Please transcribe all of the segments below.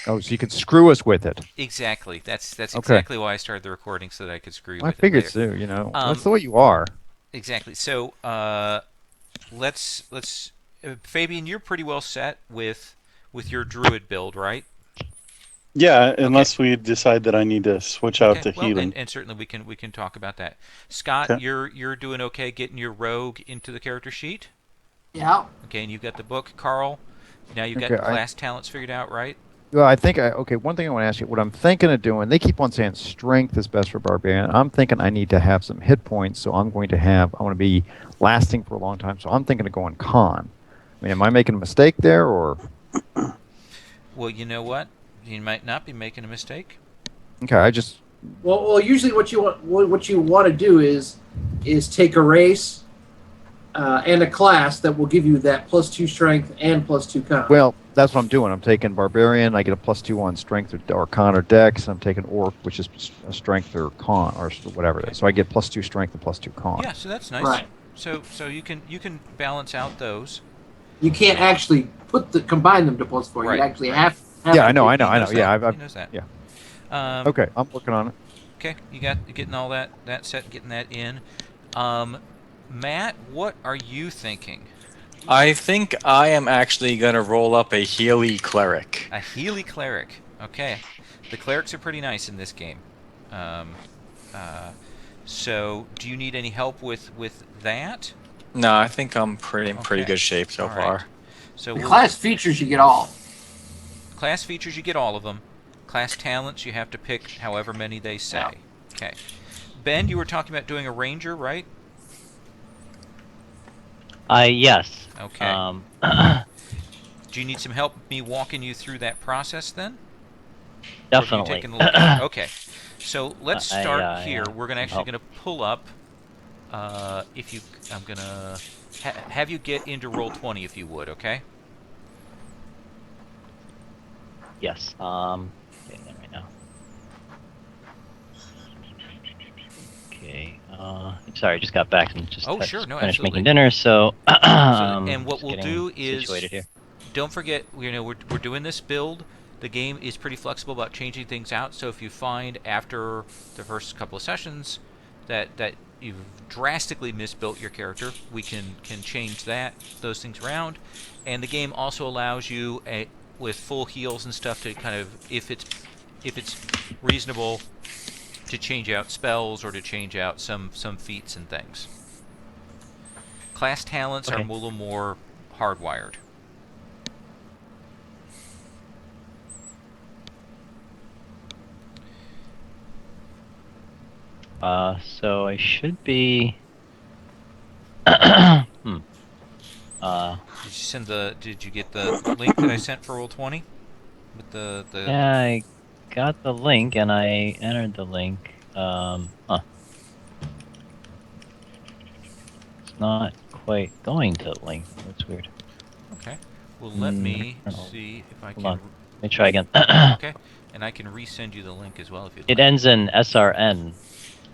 Oh, so you could screw us with it. Exactly. That's Okay. exactly why I started the recording so that I could screw you I with it figured later. so. You know, that's Um, the way you are. exactly. So let's Fabian, you're pretty well set with your druid build, right? Yeah, Okay. unless we decide that I need to switch out Okay. to Well, and, healing. and certainly we can talk about that. Scott, Okay. you're doing okay getting your rogue into the character sheet. Yeah. Okay, and you've got the book, Carl. Now you've got Okay. class talents figured out, right? Well, I think okay. One thing I want to ask you, what I'm thinking of doing, they keep on saying strength is best for barbarian. I'm thinking I need to have some hit points, so I want to be lasting for a long time. So I'm thinking of going con. I mean, am I making a mistake there, or Well, you know what? You might not be making a mistake. okay? I just Well, usually what you want to do is take a race and a class that will give you that +2 strength and +2 con. well, that's what I'm doing. I'm taking barbarian. I get a +2 on strength or con or dex. I'm taking orc, which is a strength or con or whatever it Okay. is. So I get +2 strength and +2 con. Yeah, so that's nice. Right. So you can balance out those. You can't actually combine them to +4. You Right, actually right. have Yeah, to I know, take. I know, He I know. knows that. Yeah, He knows that. yeah. Um, Okay, I'm working on it. okay, you getting all that set, getting that in. Um, Matt, what are you thinking? I think I am actually gonna roll up a Healy cleric. A Healy cleric. Okay, the clerics are pretty nice in this game. Um, uh, so do you need any help with that? No, I think I'm pretty Okay, good shape so all right. far. So The we'll class features you get all. class features, you get all of them. Class talents, you have to pick however many they Yeah. say. Okay. Ben, you were talking about doing a ranger, right? Yes. Okay. Do you need some help me walking you through that process then? Or have you Definitely. taken a look at it? Okay. So let's start here. Yeah, We're gonna some actually help. gonna pull up. If you, I'm gonna have you get into roll 20 if you would. Okay. Yes. Getting it right now. Okay. Sorry, I just got back and just Oh, sure. No, finished making absolutely. dinner, so Absolutely. And what just we'll getting do is, situated here. don't forget, we're doing this build. The game is pretty flexible about changing things out. So if you find after the first couple of sessions that you've drastically misbuilt your character, we can change those things around. And the game also allows you with full heals and stuff to kind of, if it's reasonable, to change out spells or to change out some feats and things. Class talents are a Okay. little more hardwired. So I should be. Hmm. Did you send the? Did you get the link that I sent for roll 20 with the? Yeah, I got the link and I entered the link. It's not quite going to the link. That's weird. Okay. Well, let me Hold see if I on. can. Let me try again. Okay, and I can resend you the link as well if you'd It like. ends in SRN,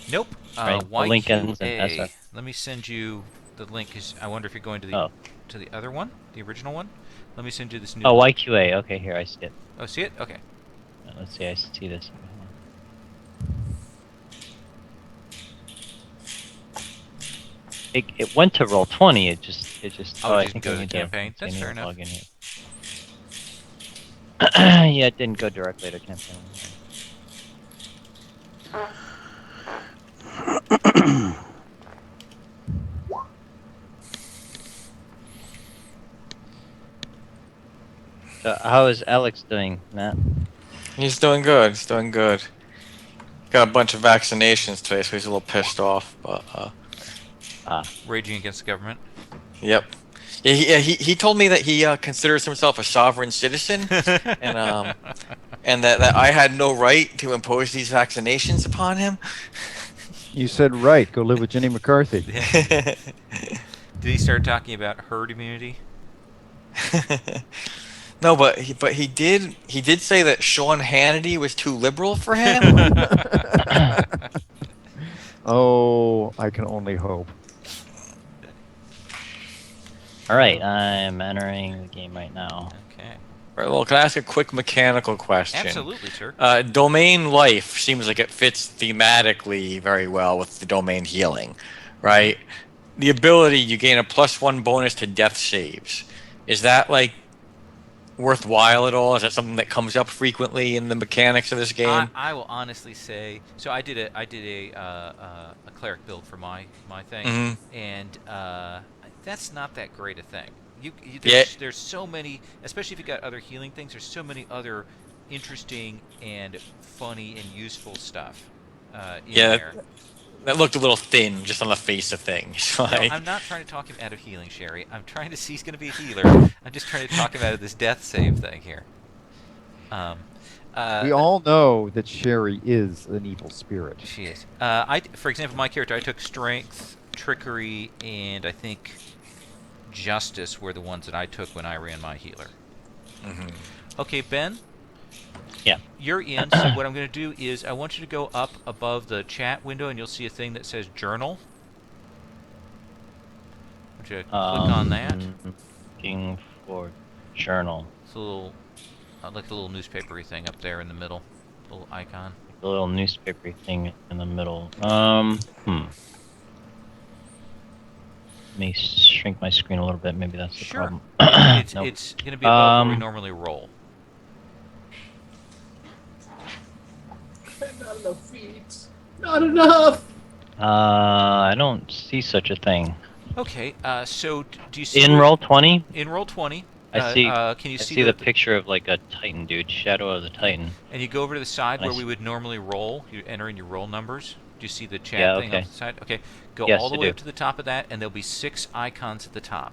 Nope. right? The link ends in SR. YQA. Let me send you the link. Cause I wonder if you're going to Oh. the other one, the original one. Let me send you this new Oh, link. YQA. Okay, here I see it. Oh, see it? Okay. Let's see. I see this. It went to roll 20. It just. Oh, Oh, it I didn't think go I to the need campaign. I That's need fair to enough. log in here. Yeah, it didn't go directly to campaign. So how is Alex doing, Matt? He's doing good. He's doing good. Got a bunch of vaccinations today, so he's a little pissed off. But Raging against the government. yep. He told me that he considers himself a sovereign citizen, and that I had no right to impose these vaccinations upon him. You said right. Go live with Jenny McCarthy. Did he start talking about herd immunity? No, but he did say that Sean Hannity was too liberal for him. Oh, I can only hope. All right, I'm entering the game right now. Okay. Right, well, can I ask a quick mechanical question? Absolutely, sir. Domain life seems like it fits thematically very well with the domain healing, right? The ability you gain a +1 bonus to death saves. Is that like worthwhile at all? Is that something that comes up frequently in the mechanics of this game? I will honestly say so. I did a cleric build for my thing, Hmm. and that's not that great a thing. Yeah, There's so many, especially if you got other healing things. There's so many other interesting and funny and useful stuff in yeah, there. that looked a little thin just on the face of things. No, Like, I'm not trying to talk him out of healing, Sherry. I'm trying to see he's going to be a healer. I'm just trying to talk him out of this death save thing here. Um, We uh, all know that Sherry is an evil spirit. She is. For example, my character, I took strength, trickery, and I think justice were the ones that I took when I ran my healer. mhm. Okay, Ben, Yeah. you're in. So what I'm going to do is I want you to go up above the chat window, and you'll see a thing that says journal. I want you to click on that. Looking for journal. It's a little, like a little newspapery thing up there in the middle, little icon. The little newspaper thing in the middle. Let me shrink my screen a little bit. Maybe that's the Sure. problem. It's Nope. it's going to be above where we normally roll. Not enough feet. Not enough. I don't see such a thing. Okay. So do you see In where- roll 20, in roll 20? I see. Can you I see, see the picture of like a Titan dude, Shadow of the Titan. And you go over to the side I where we see. would normally roll. You enter in your roll numbers. Do you see the chat Yeah, thing okay. off the side? Okay. Go Yes, all the I way do. up to the top of that, and there'll be 6 icons at the top.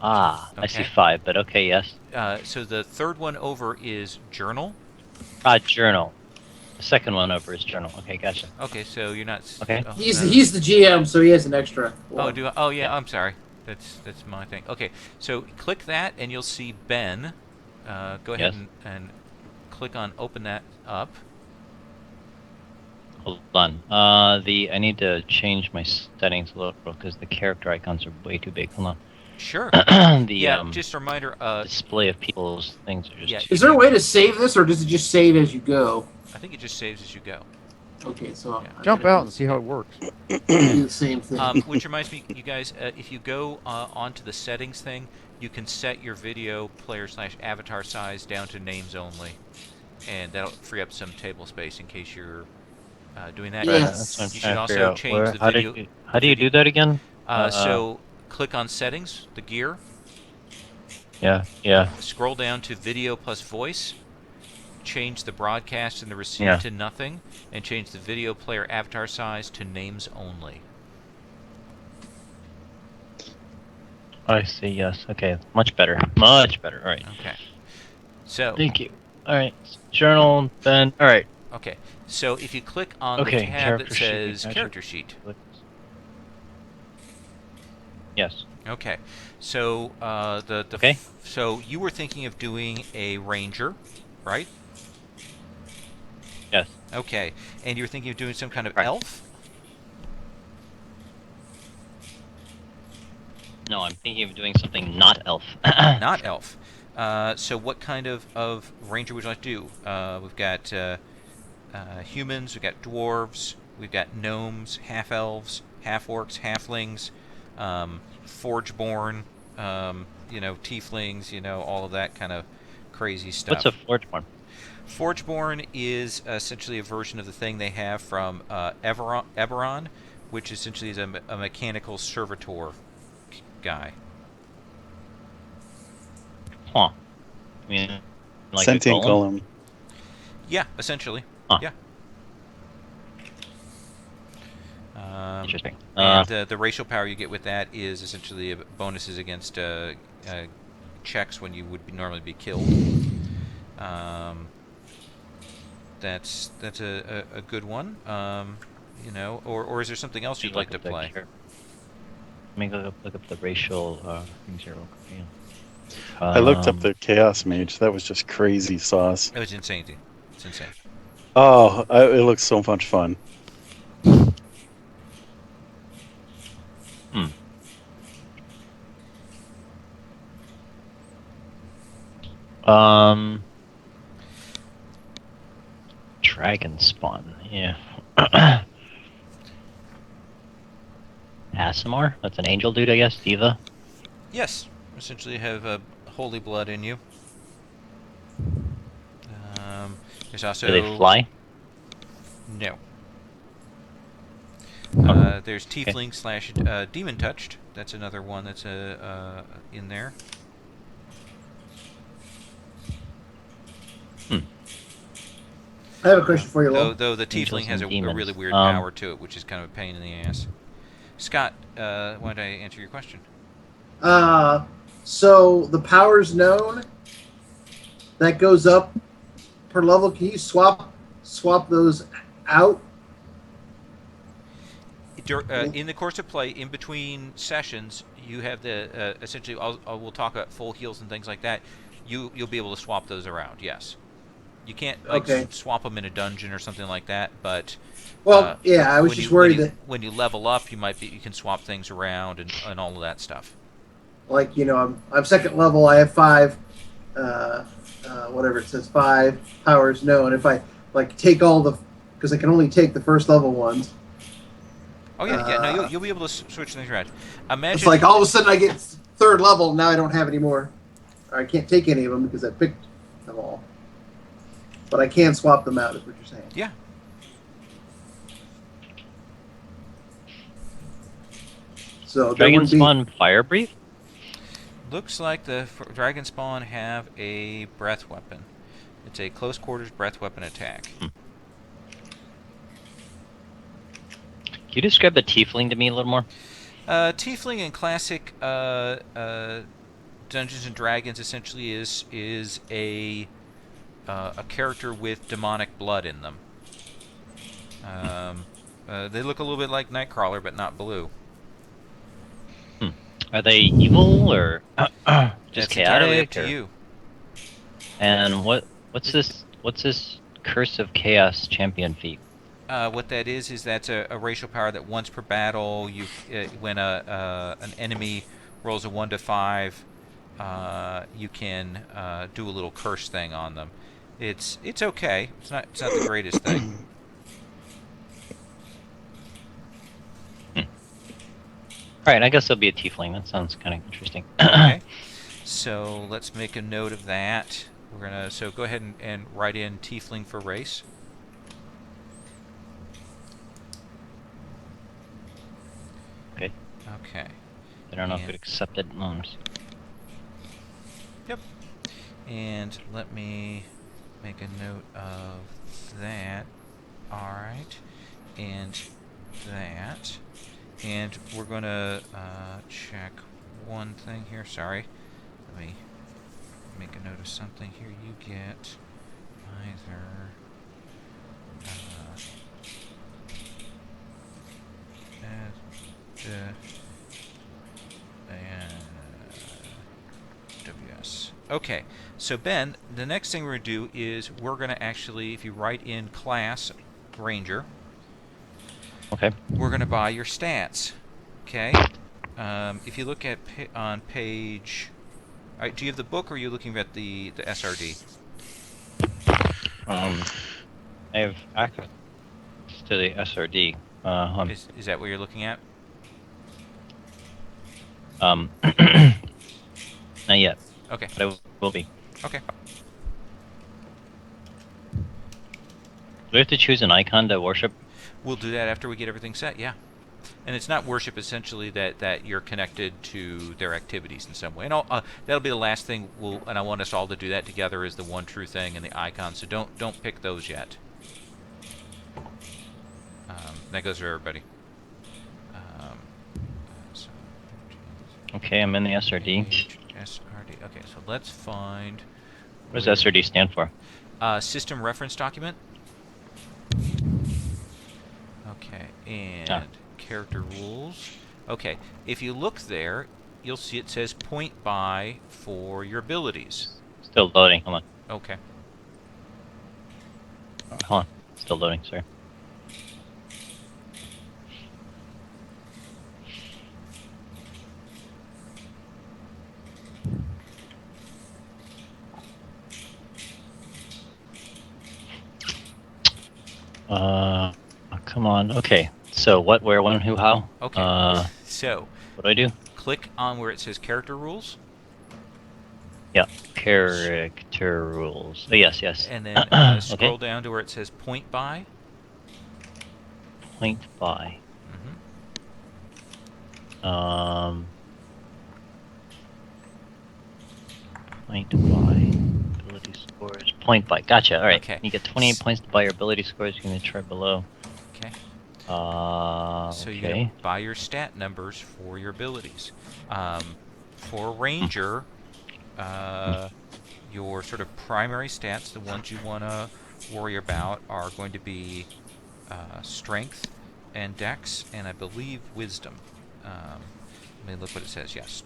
Ah, I see Okay. 5, but okay, yes. So the third one over is journal. Journal. The second one over is journal. Okay, gotcha. Okay, so you're not. Okay. He's the GM, so he has an extra. Oh, one. do I? Oh, yeah. Yeah. I'm sorry. That's my thing. Okay, so click that, and you'll see Ben. Go ahead Yes. and click on open that up. Hold on. I need to change my settings a little because the character icons are way too big. Hold Sure. on. Yeah. Just a reminder. Display of people's things are just Yeah, too Is there a big. way to save this, or does it just save as you go? I think it just saves as you go. Okay, so Yeah. I Jump gotta out and see how it works. do the same thing. Which reminds me, you guys, if you go onto the settings thing, you can set your video player/avatar size down to names only, and that'll free up some table space in case you're doing that. Yes. That's what I'm You trying should to figure also out. change the How video. how do you do that again? So click on settings, the gear, Yeah. scroll down to video plus voice, change the broadcast and the receive Yeah. to nothing, and change the video player avatar size to names only. I see. Yes. Okay. Much better. Much better. All right. Okay. So Thank you. All right. Journal. Then. All right. okay. So if you click on the Okay, tab that character sheet, says gotcha. character sheet. Yes. Okay. So Okay. So you were thinking of doing a ranger, right? Yes. Okay. And you're thinking of doing some kind of Right. elf? No, I'm thinking of doing something not elf. Not elf. So what kind of ranger would you like to do? We've got humans, we've got dwarves, we've got gnomes, half elves, half orcs, halflings, forgeborn, tieflings, all of that kind of crazy stuff. What's a forgeborn? Forgeborn is essentially a version of the thing they have from Eberron, which essentially is a mechanical servitor guy. Huh. I mean, like Sentient a golem? golem. Yeah, essentially. Huh. Yeah. Interesting. And the racial power you get with that is essentially bonuses against checks when you would normally be killed. That's a good one. Or is there something else you'd like to play? Let me look up the racial things here real quick. Yeah. I looked up the Chaos Mage. That was just crazy sauce. It was insane. It's insane. Oh, it looks so much fun. Dragon spawn. Yeah. Asimar? That's an angel dude, I guess. Diva. Yes, essentially have a holy blood in you. There's also Do they fly? no. Oh, There's okay. Tiefling slash Demon Touched. That's another one that's in there. I have a question for you, Lo. Though the Angels Tiefling has and a really demons. weird power to it, which is kind of a pain in the ass. Scott, why don't I answer your question? So the powers known that goes up per level. Can you swap those out? In the course of play, in between sessions, you have the essentially. We'll talk about full heals and things like that. You'll be able to swap those around. Yes, you can't like Okay. swap them in a dungeon or something like that. But Well, yeah, I was when just you when worried you that, when you level up, you can swap things around and all of that stuff. like, I'm second level. I have 5, whatever it says, 5 powers known. If I like take all the, because I can only take the first level ones. Oh yeah. No, you'll be able to switch things around. It's Imagine like all of a sudden I get third level. Now I don't have any more. Or I can't take any of them because I picked them all. But I can swap them out. Is what you're saying? yeah. So there Dragon would be. spawn fire breathe? Looks like the dragon spawn have a breath weapon. It's a close quarters breath weapon attack. Can you describe the tiefling to me a little more? Tiefling in classic Dungeons and Dragons essentially is a character with demonic blood in them. They look a little bit like Nightcrawler, but not blue. Are they evil or just That's entirely up chaotic? to you. And what's this Curse of Chaos champion feat? What that is that's a racial power that once per battle, when an enemy rolls a 1 to 5, you can do a little curse thing on them. It's okay. It's not the greatest thing. Alright, I guess it'll be a tiefling. That sounds kind of interesting. Okay. So let's make a note of that. We're gonna go ahead and write in Tiefling for race. Okay. Okay. I don't know if it accepted. Yep. And let me make a note of that. Alright. And that. And we're going to check one thing here. Sorry. Let me make a note of something here. You get either... WS. Okay, so Ben, the next thing we're going to do is we're going to actually, if you write in class Ranger, Okay. we're going to buy your stats. Okay? If you look at on page... do you have the book or are you looking at the SRD? I have access to the SRD. Is that what you're looking at? Not yet. Okay. But I will be. Okay. Do we have to choose an icon to worship? We'll do that after we get everything set, yeah. And it's not worship, essentially, that you're connected to their activities in some way. And that'll be the last thing and I want us all to do that together, is the one true thing and the icon. So don't pick those yet. That goes for everybody. Okay, I'm in the SRD. SRD. Okay, so let's find... What does SRD stand for? System Reference Document. Okay, and character rules. Okay, if you look there, you'll see it says point by for your abilities. Still loading. Hold on. Okay. Hold on. Still loading. Sorry. Come on. Okay. So what, where, when, who, how? Okay. So What do I do? click on where it says character rules, Yeah. Character rules. Oh, yes, yes. and then Okay. scroll down to where it says point by. Point by. hmm Point by. Ability scores. Point by. Gotcha. All right. Okay. You get 28 points to buy your ability scores. You can try below. Okay. So you're Okay. gonna buy your stat numbers for your abilities. For Ranger, your sort of primary stats, the ones you want to worry about, are going to be Strength and Dex, and I believe Wisdom. Let me look what it says. Yes,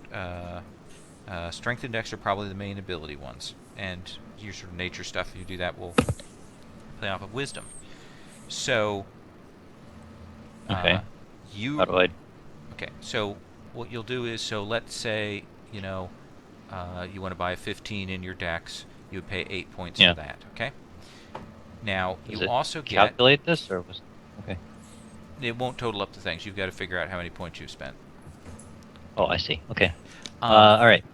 Strength and Dex are probably the main ability ones, and your sort of nature stuff. If you do that, will play off of Wisdom. So, Okay. you How do I? okay? So what you'll do is, so let's say you know you want to buy a 15 in your Dex, you would pay 8 points Yeah. for that. Okay. Now Does you it also get. calculate this, or was? Okay. It won't total up the things. You've got to figure out how many points you've spent. Oh, I see. Okay. Um, All right.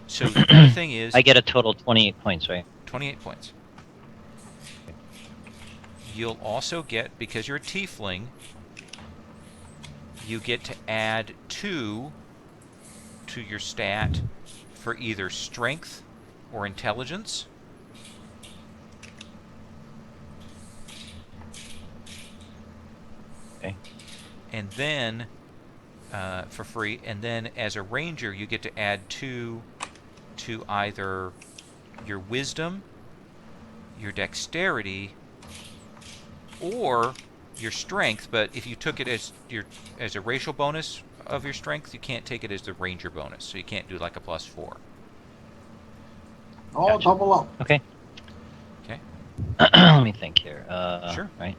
So the other thing is I get a total 28 points, right? 28 points. You'll also get, because you're a tiefling, you get to add 2 to your stat for either strength or intelligence. Okay. And then, for free, and then as a ranger, you get to add 2 to either your wisdom, your dexterity, or your strength. But if you took it as a racial bonus of your strength, you can't take it as the ranger bonus, so you can't do like a +4. All Gotcha. double up. Okay. Okay. Let me think here. Sure. Right.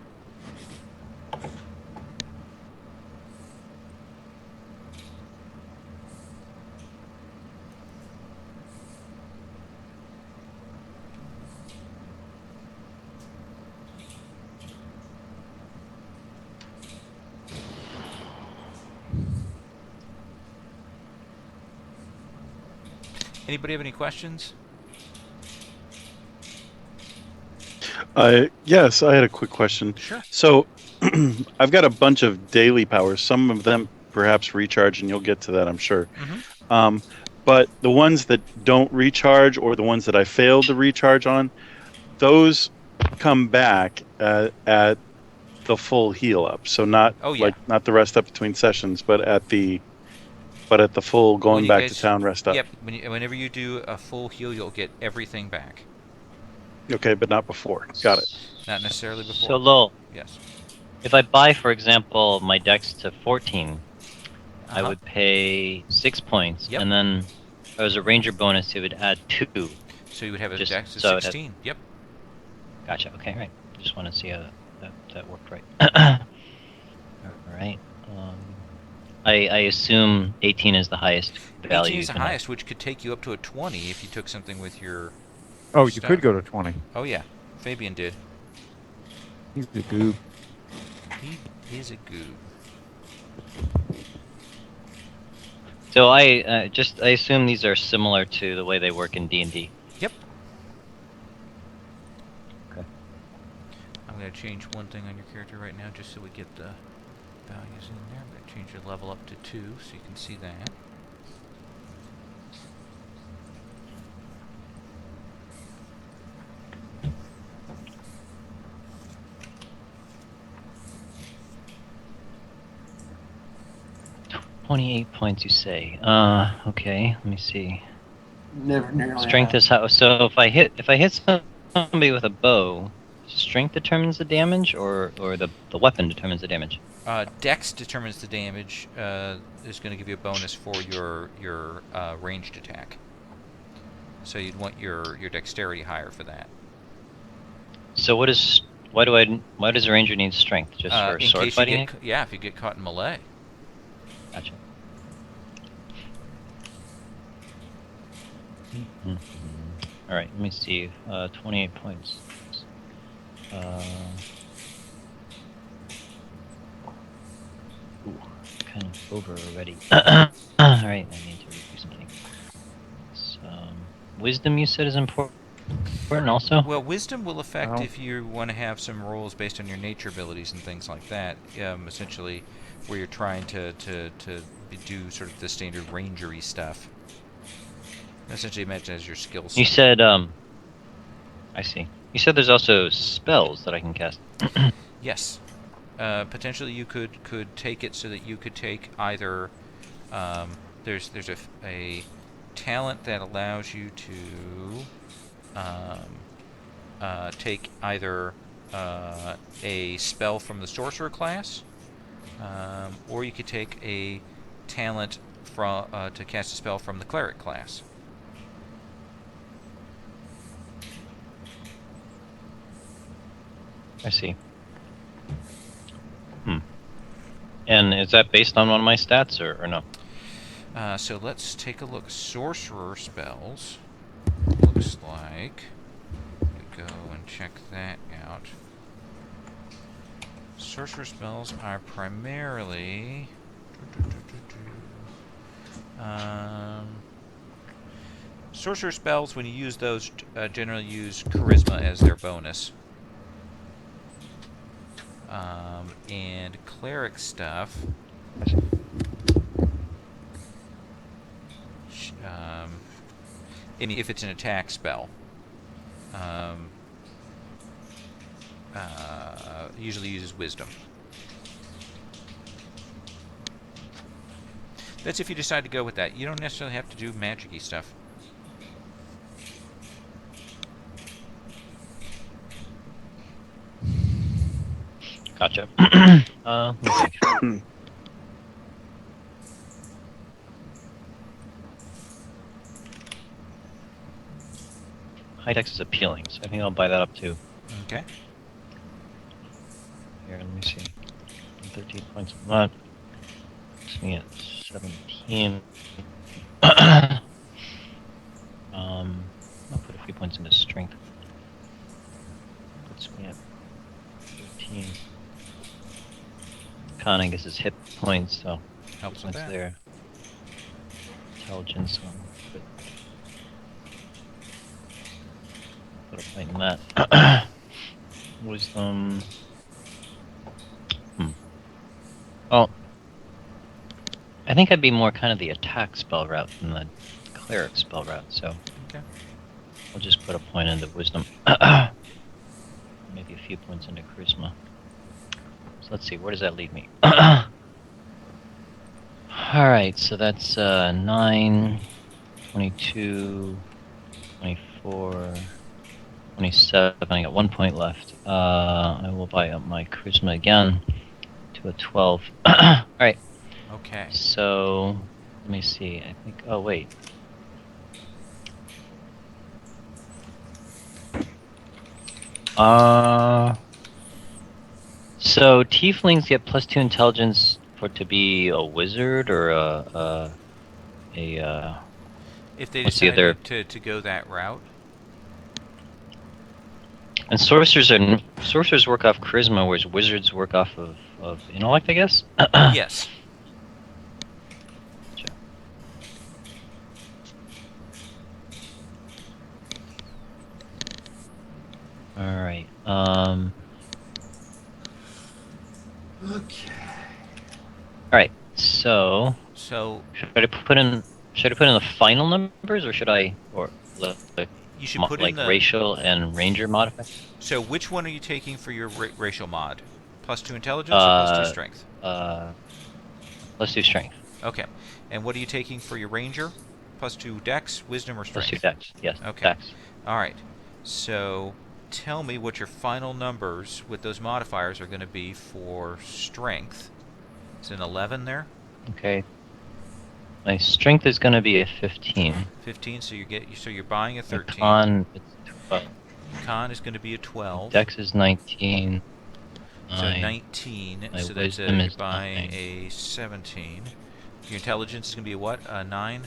Anybody have any questions? Yes, I had a quick question. Sure. So I've got a bunch of daily powers. Some of them perhaps recharge, and you'll get to that, I'm sure. Mm-hmm. But the ones that don't recharge, or the ones that I failed to recharge on, those come back at the full heal up. So not Oh yeah. not the rest up between sessions, but at the full When going you back to guys, town rest up. yep. Whenever you do a full heal, you'll get everything back. Okay, but not before. Got it. Not necessarily before. So Lowell, Yes. if I buy, for example, my dex to 14, I Uh-huh. would pay 6 points, Yep. and then as a ranger bonus, it would add 2. So you would have a Just dex of so it has- 16. Yep. Gotcha. Okay, right. Just want to see how that worked right. All right. I assume 18 is the highest value. 18 is the you can have. highest, which could take you up to a 20 if you took something with your. Oh, you Stuff. could go to 20. Oh yeah, Fabian did. He's the goob. He is a goob. So I assume these are similar to the way they work in D&D. Yep. Okay. I'm going to change one thing on your character right now just so we get the values in there. I'm going to change your level up to 2 so you can see that. $28 points, you say? Okay. Let me see. Never nearly. Strength is how. So if I hit somebody with a bow, strength determines the damage, or the weapon determines the damage. Dex determines the damage. Is going to give you a bonus for your ranged attack. So you'd want your dexterity higher for that. So why does a ranger need strength? Just for In sword case fighting? you get, yeah, if you get caught in melee. Gotcha. All right, let me see. 28 points. kind of over already. Alright, I need to review something. So, wisdom you said is important also? Well, wisdom will affect Oh. if you want to have some rolls based on your nature abilities and things like that. Essentially, where you're trying to do sort of the standard rangery stuff. Essentially, imagine as your skill set. You said, I see. You said there's also spells that I can cast. Yes. Potentially, you could take it so that you could take either. There's a talent that allows you to take either a spell from the sorcerer class, or you could take a talent from to cast a spell from the cleric class. I see. And is that based on one of my stats, or no? So let's take a look. Sorcerer spells. Looks like. We go and check that out. Sorcerer spells are primarily. Sorcerer spells, when you use those, generally use charisma as their bonus. And cleric stuff. If it's an attack spell, usually uses wisdom. That's if you decide to go with that. You don't necessarily have to do magic-y stuff. Gotcha. Let me think. High dex is appealing, so I think I'll buy that up too. Okay. Here, let me see. 13 points of that. Puts me at 17. I'll put a few points into strength. Puts me at 13. Con, I guess, is hit points, so Helps with points that. there. Intelligence, so put a point in that. Wisdom. Oh, I think I'd be more kind of the attack spell route than the cleric spell route, so Okay. I'll just put a point into wisdom. Maybe a few points into charisma. So let's see, where does that leave me? Alright, so that's 9, 22, 24, 27. I got 1 point left. I will buy up my charisma again to a 12. Alright, Okay. so let me see. I think. Oh, wait. So tieflings get +2 intelligence for to be a wizard or If they what's the decided other? to go that route, And sorcerers work off charisma, whereas wizards work off of intellect, I guess. yes. Gotcha. All right. Okay. All right. So So should I put in the final numbers, or should I like you should put in the. racial and ranger modifier? So which one are you taking for your racial mod? +2 intelligence or +2 strength? Let's do strength. Okay. And what are you taking for your ranger? +2 dex, wisdom, or strength? Let's do dex. Yes. Okay. Dex. All right. So tell me what your final numbers with those modifiers are going to be for strength. Is it an 11 there? Okay. My strength is going to be a 15. 15. So you're buying a My 13. con, it's 12. Con is going to be a 12. Dex is 19. So 9. 19. My So that's wisdom you're is buying 9. a 17. Your intelligence is going to be a what? A 9?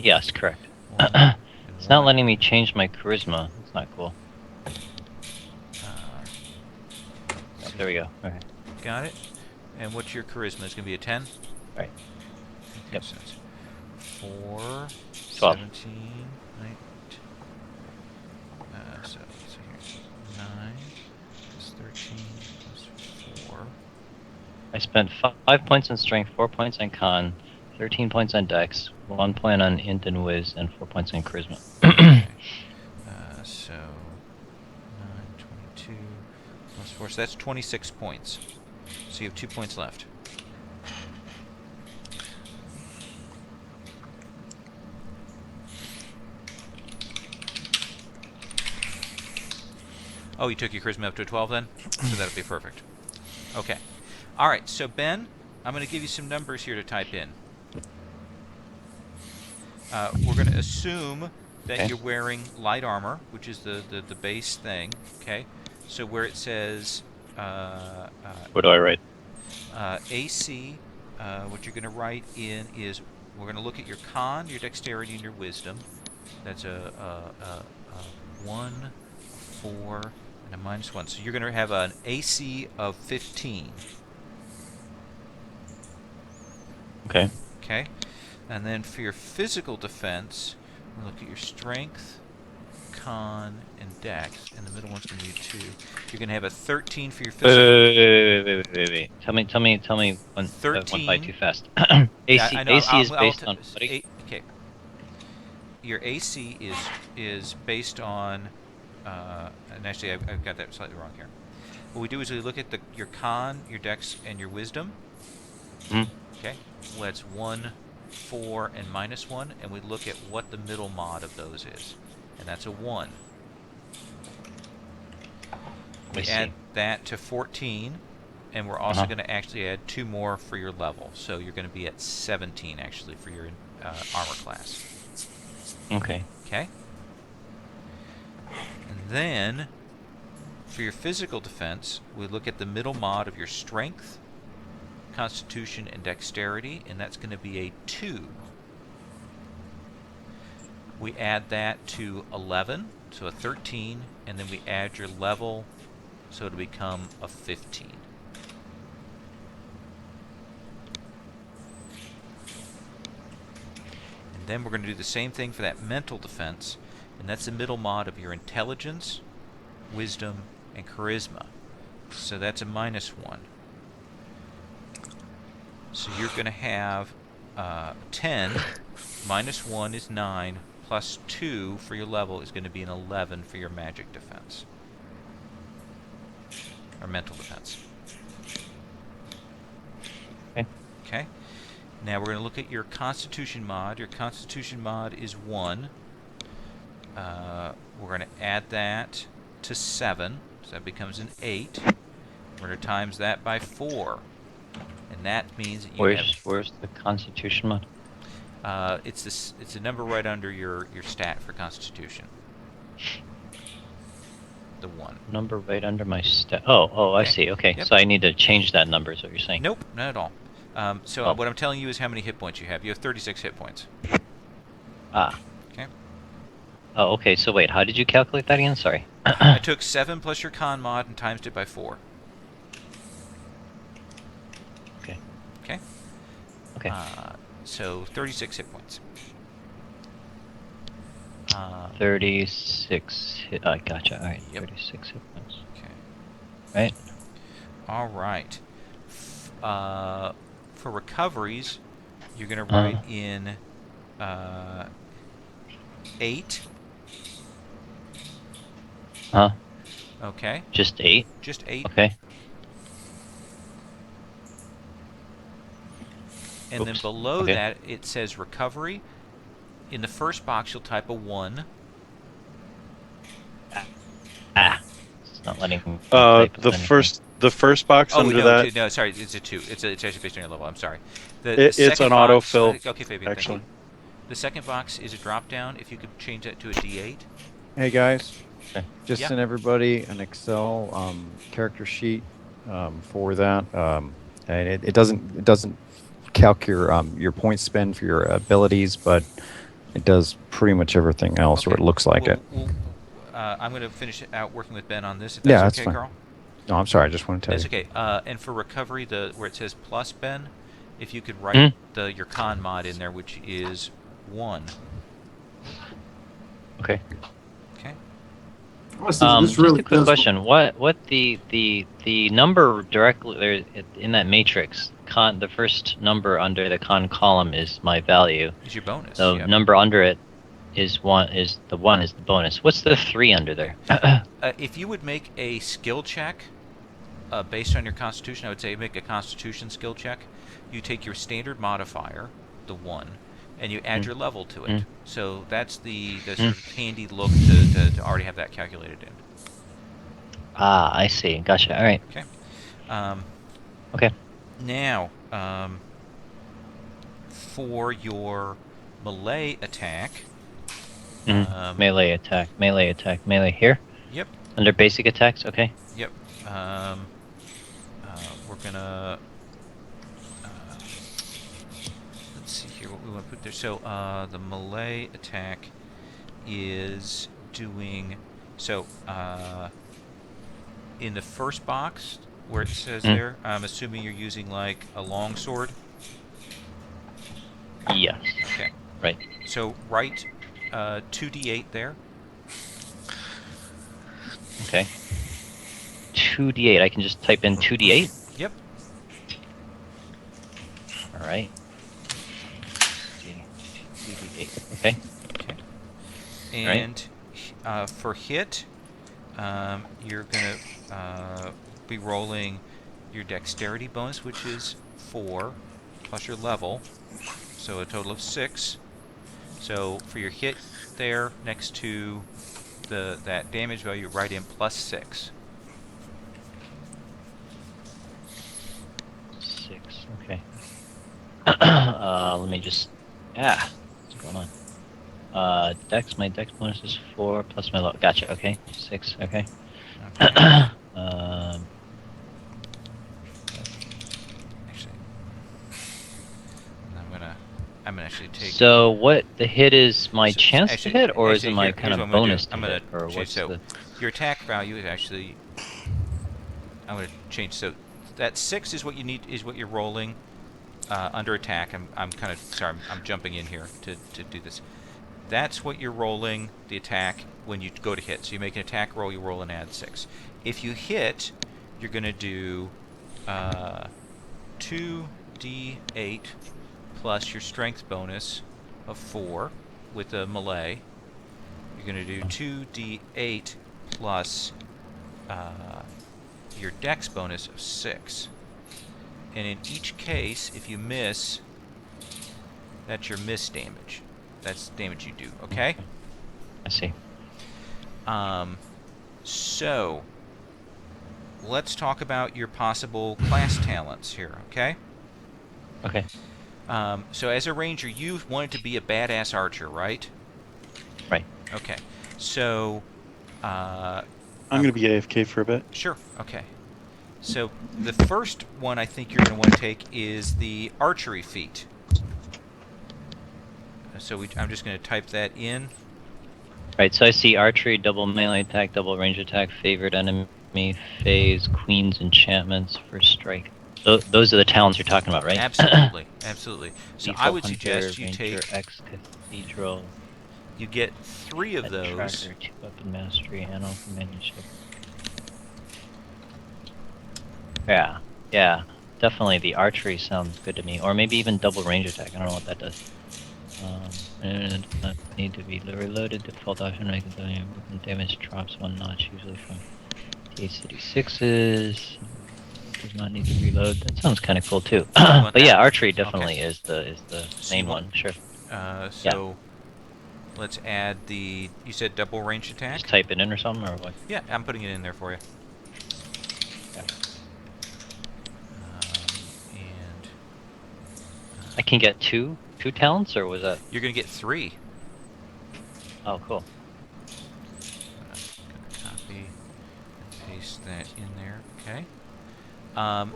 Yes, correct. One, It's not one. letting me change my charisma. It's not cool. There we go. Okay. Got it. And what's your charisma? It's going to be a 10? Right. Okay, Yep. so it's 4, 12. 17, 9, so here's 9 plus 13 plus 4. I spent 5 points on strength, 4 points on con, 13 points on dex, 1 point on int and whiz, and 4 points on charisma. Okay. So 9, 22 plus 4. So that's 26 points. So you have 2 points left. Oh, you took your charisma up to a 12 then? So that'll be perfect. Okay. All right, so Ben, I'm going to give you some numbers here to type in. We're going to assume that Okay. you're wearing light armor, which is the base thing, okay? So where it says What do I write? AC, what you're going to write in is, we're going to look at your con, your dexterity, and your wisdom. That's a 1, a 4, and a -1. So you're going to have an AC of 15. Okay. Okay? And then for your physical defense, we'll look at your strength, con, and dex. And the middle one's going to be 2. You're going to have a 13 for your physical. Wait. Tell me one 13. by too fast. Yeah, AC, I know. AC is based on what? Okay. Your AC is based on, and actually I've got that slightly wrong here. What we do is we look at your con, your dex, and your wisdom. Mhm. Okay. Well, that's 1, 4, and -1, and we look at what the middle mod of those is, and that's a 1. We add that to 14, and we're also going to actually add 2 more for your level. So you're going to be at 17 actually for your armor class. Okay. Okay. And then for your physical defense, we look at the middle mod of your strength, constitution, and dexterity, and that's going to be a 2. We add that to 11, so a 13, and then we add your level, so it'll become a 15. And then we're going to do the same thing for that mental defense, and that's the middle mod of your intelligence, wisdom, and charisma. So that's a -1. So you're going to have 10, -1 is 9, plus 2 for your level is going to be an 11 for your magic defense. Or mental defense. Okay. Okay. Now we're going to look at your constitution mod. Your constitution mod is 1. We're going to add that to 7, so that becomes an 8. We're going to times that by 4. And that means that you Where's the constitution mod? it's a number right under your stat for constitution. The 1. Number right under my stat. Oh, I see. Okay, Yep. so I need to change that number, is what you're saying. Nope, not at all. So what I'm telling you is how many hit points you have. You have 36 hit points. Ah. Okay. Oh, okay, so wait, how did you calculate that again? Sorry. I took 7 plus your con mod and times it by 4. Okay. Okay? Okay. So 36 hit points. 36 hit. Gotcha. All right. Yep. 36 hit points. Okay. Right. All right. For recoveries, you're going to write in 8. Huh? Okay. Just 8? Just 8. Okay. And then below that, it says recovery. In the first box, you'll type a 1. It's not letting me type The anything. first box under that. No, sorry, it's a 2. It's actually based on your level. I'm sorry. It's an autofill. Okay, Fabian. Actually, the second box is a drop down. If you could change that to a D8. Hey guys, Okay. just Yeah. send everybody an Excel character sheet for that, and it doesn't calc your point spend for your abilities, but it does pretty much everything else, or it looks like it. I'm going to finish out working with Ben on this. If Yeah, that's that's okay, fine. Carl. No, I'm sorry. I just want to tell That's you. okay. And for recovery, where it says plus, Ben, if you could write your con mod in there, which is 1. Okay. Okay. Honestly, this Just really a quick does. question. What the number directly there in that matrix, the first number under the con column is my value. Is your bonus. The Yep. number under it is one is the bonus. What's the 3 under there? If you would make a skill check based on your constitution, I would say make a constitution skill check. You take your standard modifier, the 1, and you add your level to it. So that's the sort of handy look to already have that calculated in. Ah, I see. Gotcha. All right. Okay. Okay. Now, for your melee attack. Melee attack. Melee here? Yep. Under basic attacks? Okay. Yep. We're gonna... let's see here what we want to put there. So, the melee attack is doing... So, in the first box, where it says there, I'm assuming you're using, like, a longsword? Yes. Okay. Right. So, write 2d8 there. Okay. 2d8. I can just type in 2d8? Yep. All right. 2d8. Okay. Okay. And for hit, you're going to be rolling your dexterity bonus, which is 4, plus your level, so a total of 6. So for your hit there, next to that damage value, write in plus 6. 6. Okay. Let me just... what's going on? My dex bonus is 4 plus my level. Gotcha. Okay. 6. Okay. Okay. Actually, I'm gonna actually take. So what the hit is my chance actually, to hit, or is it actually, my here- kind here's of what I'm gonna do. bonus to I'm gonna hit, or change- what's so the? Your attack value is actually. I'm gonna change. So that 6 is what you need. Is what you're rolling under attack. I'm kind of sorry. I'm jumping in here to do this. That's what you're rolling the attack when you go to hit. So you make an attack roll, you roll and add 6. If you hit, you're going to do 2d8 plus your strength bonus of 4 with the melee. You're going to do 2d8 plus your dex bonus of 6. And in each case, if you miss, that's your miss damage. That's damage you do, okay? I see. So, let's talk about your possible class talents here, okay? Okay. So as a ranger, you wanted to be a badass archer, right? Right. Okay. So, I'm going to be AFK for a bit. sure, okay. So, the first one I think you're going to want to take is the archery feat. So I'm just going to type that in. Right. So I see archery, double melee attack, double range attack, favored enemy, phase, queen's enchantments, first strike. Those are the talents you're talking about, right? Absolutely, absolutely. So Lethal I would hunter, suggest you ranger, take. X cathedral. You get 3 of those. Tracker, 2 weapon mastery, animal companionship. Yeah. Definitely the archery sounds good to me, or maybe even double range attack. I don't know what that does. And it does not need to be reloaded. Default option make weapon damage drops 1 notch, usually from T36s. Does not need to reload. That sounds kind of cool too. But yeah, archery definitely is the main one. Sure. So let's add the. You said double range attack. Just type it in or something, or what? Yeah, I'm putting it in there for you. Yeah. And I can get two talents, or was that? you're gonna get 3. Oh, cool. Copy and paste that in there. Okay.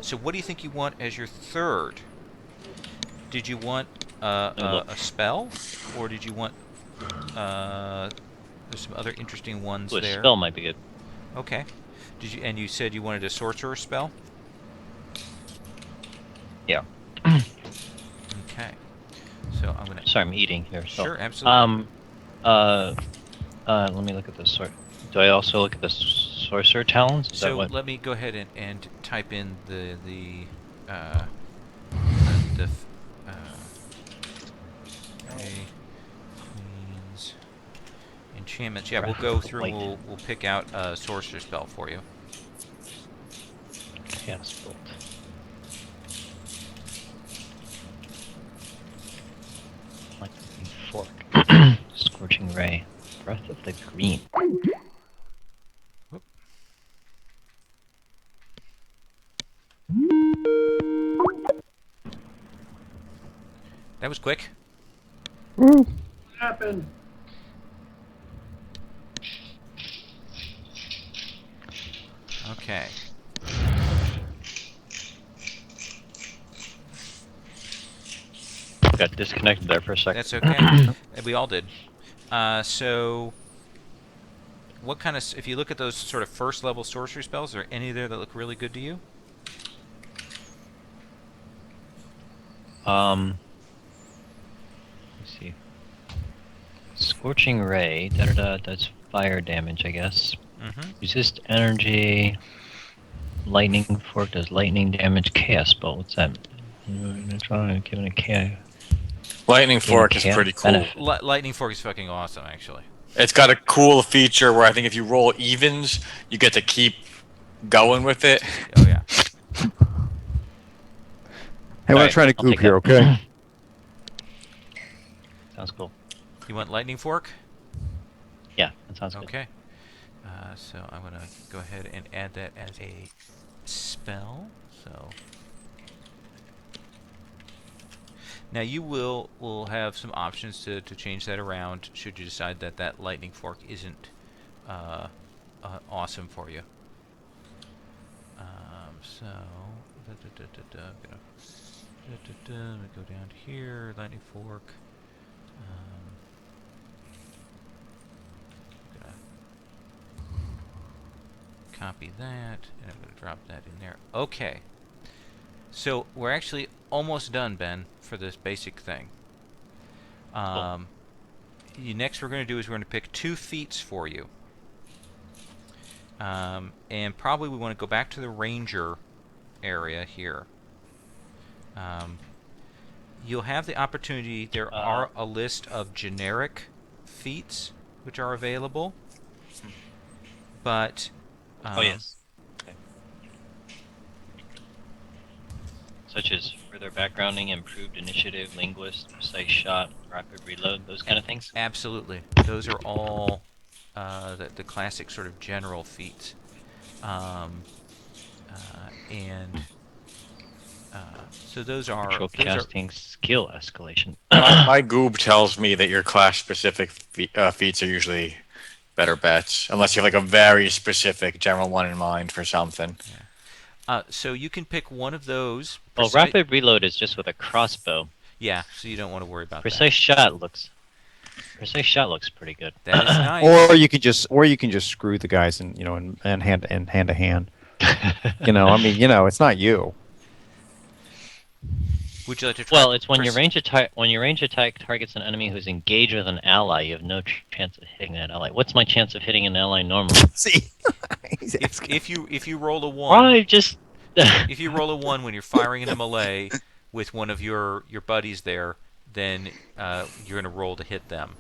So what do you think you want as your third? Did you want a spell, or did you want? There's some other interesting ones Ooh, a there. spell might be good. Okay. Did you? And you said you wanted a sorcerer spell. Yeah. Okay. So I'm gonna. Sorry, I'm eating here. So. Sure, absolutely. Let me look at the sort. Do I also look at the sorcerer talents? Is that So what? let me go ahead and type in the okay, Queen's enchantments. Yeah, we'll go through and Light. we'll pick out a sorcerer spell for you. Chaos bolt. Lightning fork. Scorching ray. Breath of the green. Whoop. That was quick. What happened? Okay. Got disconnected there for a second. That's okay. We all did. So, what kind of? If you look at those sort of first level sorcery spells, are any there that look really good to you? Let's see. Scorching ray. That's fire damage, I guess. Mm-hmm. Resist energy. Lightning fork does lightning damage. Chaos bolt. What's that? Trying to give it a K. Lightning fork is chaos pretty cool. benefit. Lightning fork is fucking awesome, actually. It's got a cool feature where I think if you roll evens, you get to keep going with it. Oh yeah. Hey, we're Alright, not trying to I'll goop take here, that. okay? Sounds cool. You want lightning fork? Yeah, that sounds good. Okay. So I'm gonna go ahead and add that as a spell. So now you will have some options to change that around should you decide that that lightning fork isn't awesome for you. So I'm gonna go down here, lightning fork. Gonna copy that, and I'm gonna drop that in there. Okay. So we're actually almost done, Ben, for this basic thing. Next we're going to do is we're going to pick 2 feats for you. And probably we want to go back to the ranger area here. You'll have the opportunity, there are a list of generic feats which are available. But... Oh, yes. Okay. Such as further backgrounding, improved initiative, linguist, precise shot, rapid reload, those kind of things? Absolutely. Those are all the classic sort of general feats. So those are... Control casting, skill escalation. My goob tells me that your class-specific feats are usually better bets, unless you have like a very specific general one in mind for something. Yeah. So you can pick one of those. Well, rapid reload is just with a crossbow. Yeah, so you don't want to worry about Precise shot looks pretty good. that. That is nice. Or you can just screw the guys and hand to hand. I mean, it's not you. Would you like to try? Well, it's when your range attack targets an enemy who's engaged with an ally, you have no chance of hitting that ally. What's my chance of hitting an ally normally? See, if you roll a 1, I just if you roll a 1 when you're firing into melee with one of your buddies there, then you're going to roll to hit them.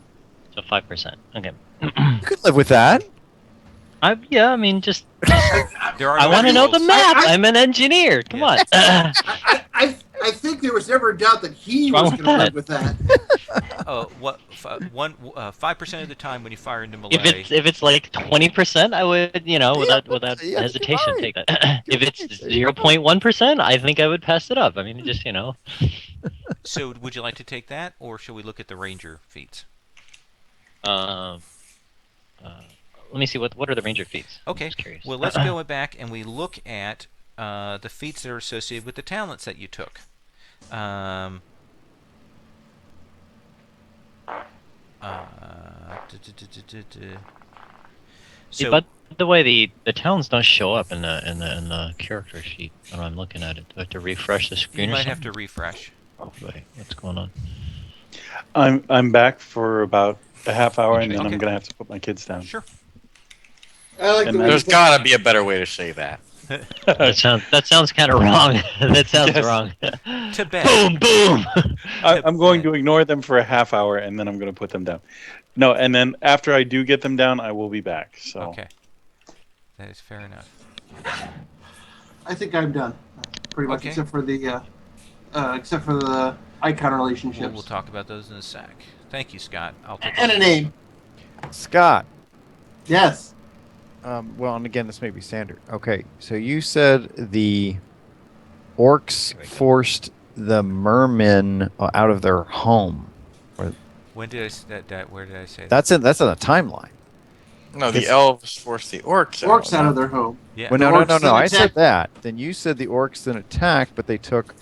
So 5%. Okay. you could live with that. I mean, just There are I want to know the rules. map. I'm an engineer. Come on. I think there was never a doubt that he What's was wrong going to with live with that. 5% of the time when you fire into melee. If it's like 20%, I would, without yeah, hesitation you're take that. If it's 0.1%, I think I would pass it up. I mean, just So would you like to take that, or shall we look at the ranger feats? Let me see what are the ranger feats. Okay. I'm just curious. Well, let's go back and we look at the feats that are associated with the talents that you took. See, So but the way, the towns don't show up in the character sheet when I'm looking at it. Do I have to refresh the You screen or might something? have to refresh. Oh, wait, what's going on? I'm back for about a half hour, and then Okay. I'm gonna have to put my kids down. Sure. I like And the way you There's put, got to be a better way to say that. That sounds kind of wrong. That sounds Yes. wrong. To bed. Boom, boom. I'm going to ignore them for a half hour, and then I'm going to put them down. No, and then after I do get them down, I will be back. So Okay. That is fair enough. I think I'm done, pretty much, Okay. except for the icon relationships We'll talk about those in a sec. Thank you, Scott. I'll take and a name. Scott. Yes. Well, and again, this may be standard. Okay, so you said the orcs forced the mermen out of their home. When did I where did I say that? That's in a timeline. No, the Yes. elves forced the orcs out. Orcs out of their home. Yeah. Well, The no. orcs then I said attacked- that. Then you said the orcs then attacked, but they took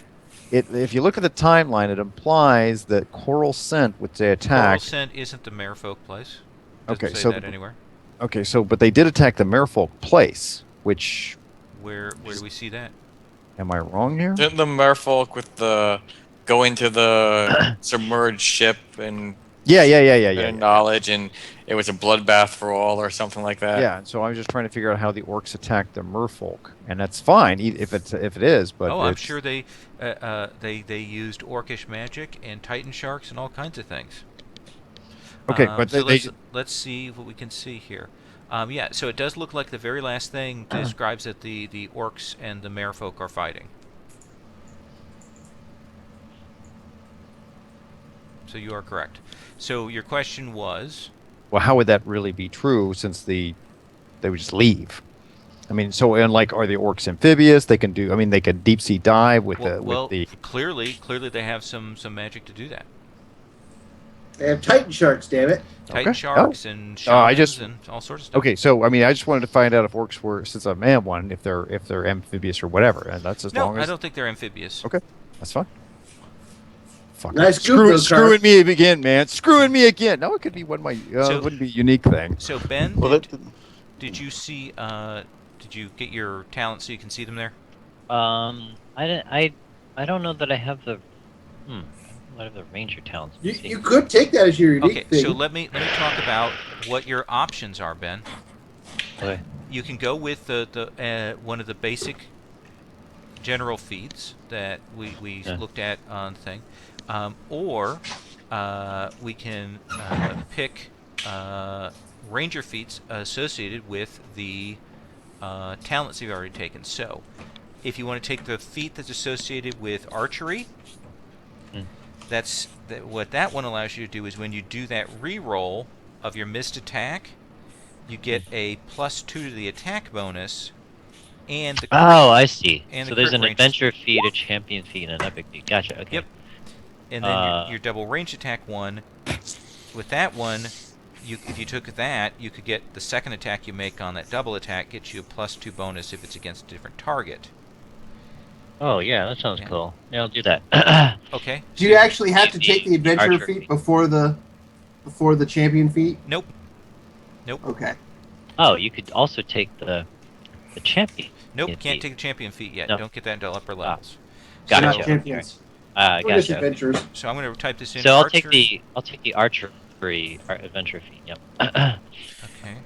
it. If you look at the timeline, it implies that Coral Scent, which they Coral attacked. Scent isn't the Merfolk place. Doesn't Okay, say so that anywhere. Okay, so but they did attack the Merfolk place, which Where do we see that? am I wrong here? Didn't the merfolk with the go into the submerged ship and Yeah. knowledge, and it was a bloodbath for all, or something like that? Yeah, so I was just trying to figure out how the orcs attacked the merfolk, and that's fine if it is. But I'm it's- sure they used orcish magic and titan sharks and all kinds of things. Okay, but so they let's see what we can see here. Yeah, so it does look like the very last thing describes that the orcs and the merfolk are fighting. So you are correct. So your question was, well, how would that really be true since they would just leave? I mean, so and like, are the orcs amphibious? They can do. I mean, they could deep sea dive with the. Clearly they have some magic to do that. They have Titan sharks, damn it. Titan Okay. sharks and I shamans just- and all sorts of stuff. Okay, so I mean, I just wanted to find out if orcs were, since I may have one, if they're amphibious or whatever, and that's as No, long as I don't think they're amphibious. Okay, that's fine. Fuck. Nice scoop, though, Screwing Carp. me again, man. Screwing me again. No, it could be one of my. So- it wouldn't be a unique thing. So Ben, well, did you see? Did you get your talent so you can see them there? I don't know that I have the. What are the ranger talents? You could take that as your unique Okay, thing. so let me talk about what your options are, Ben. Okay. You can go with the one of the basic general feats that we Yeah. looked at on the thing, or we can pick ranger feats associated with the talents you've already taken. So, if you want to take the feat that's associated with archery, what that one allows you to do is when you do that re-roll of your missed attack, you get a +2 to the attack bonus, and the Oh, I see. and So the there's crit an range. adventure feat, a champion feat, and an epic feat. Gotcha. Okay. Yep. And then your double range attack one. With that one, if you took that, you could get the second attack you make on that double attack gets you a +2 bonus if it's against a different target. Oh yeah, that sounds Yeah. cool. Yeah, I'll do that. Okay. Do you actually have to take the adventure Archer feat feat. before the champion feat? Nope. Okay. Oh, you could also take the champion. Nope. Yeah, Can't feat. take the champion feat yet. No. Don't get that until upper levels. Gotcha. Not So, champions. We're just Gotcha. adventurers. so I'm going to type this in. So I'll archery. take the archery adventure feat. Yep. Okay.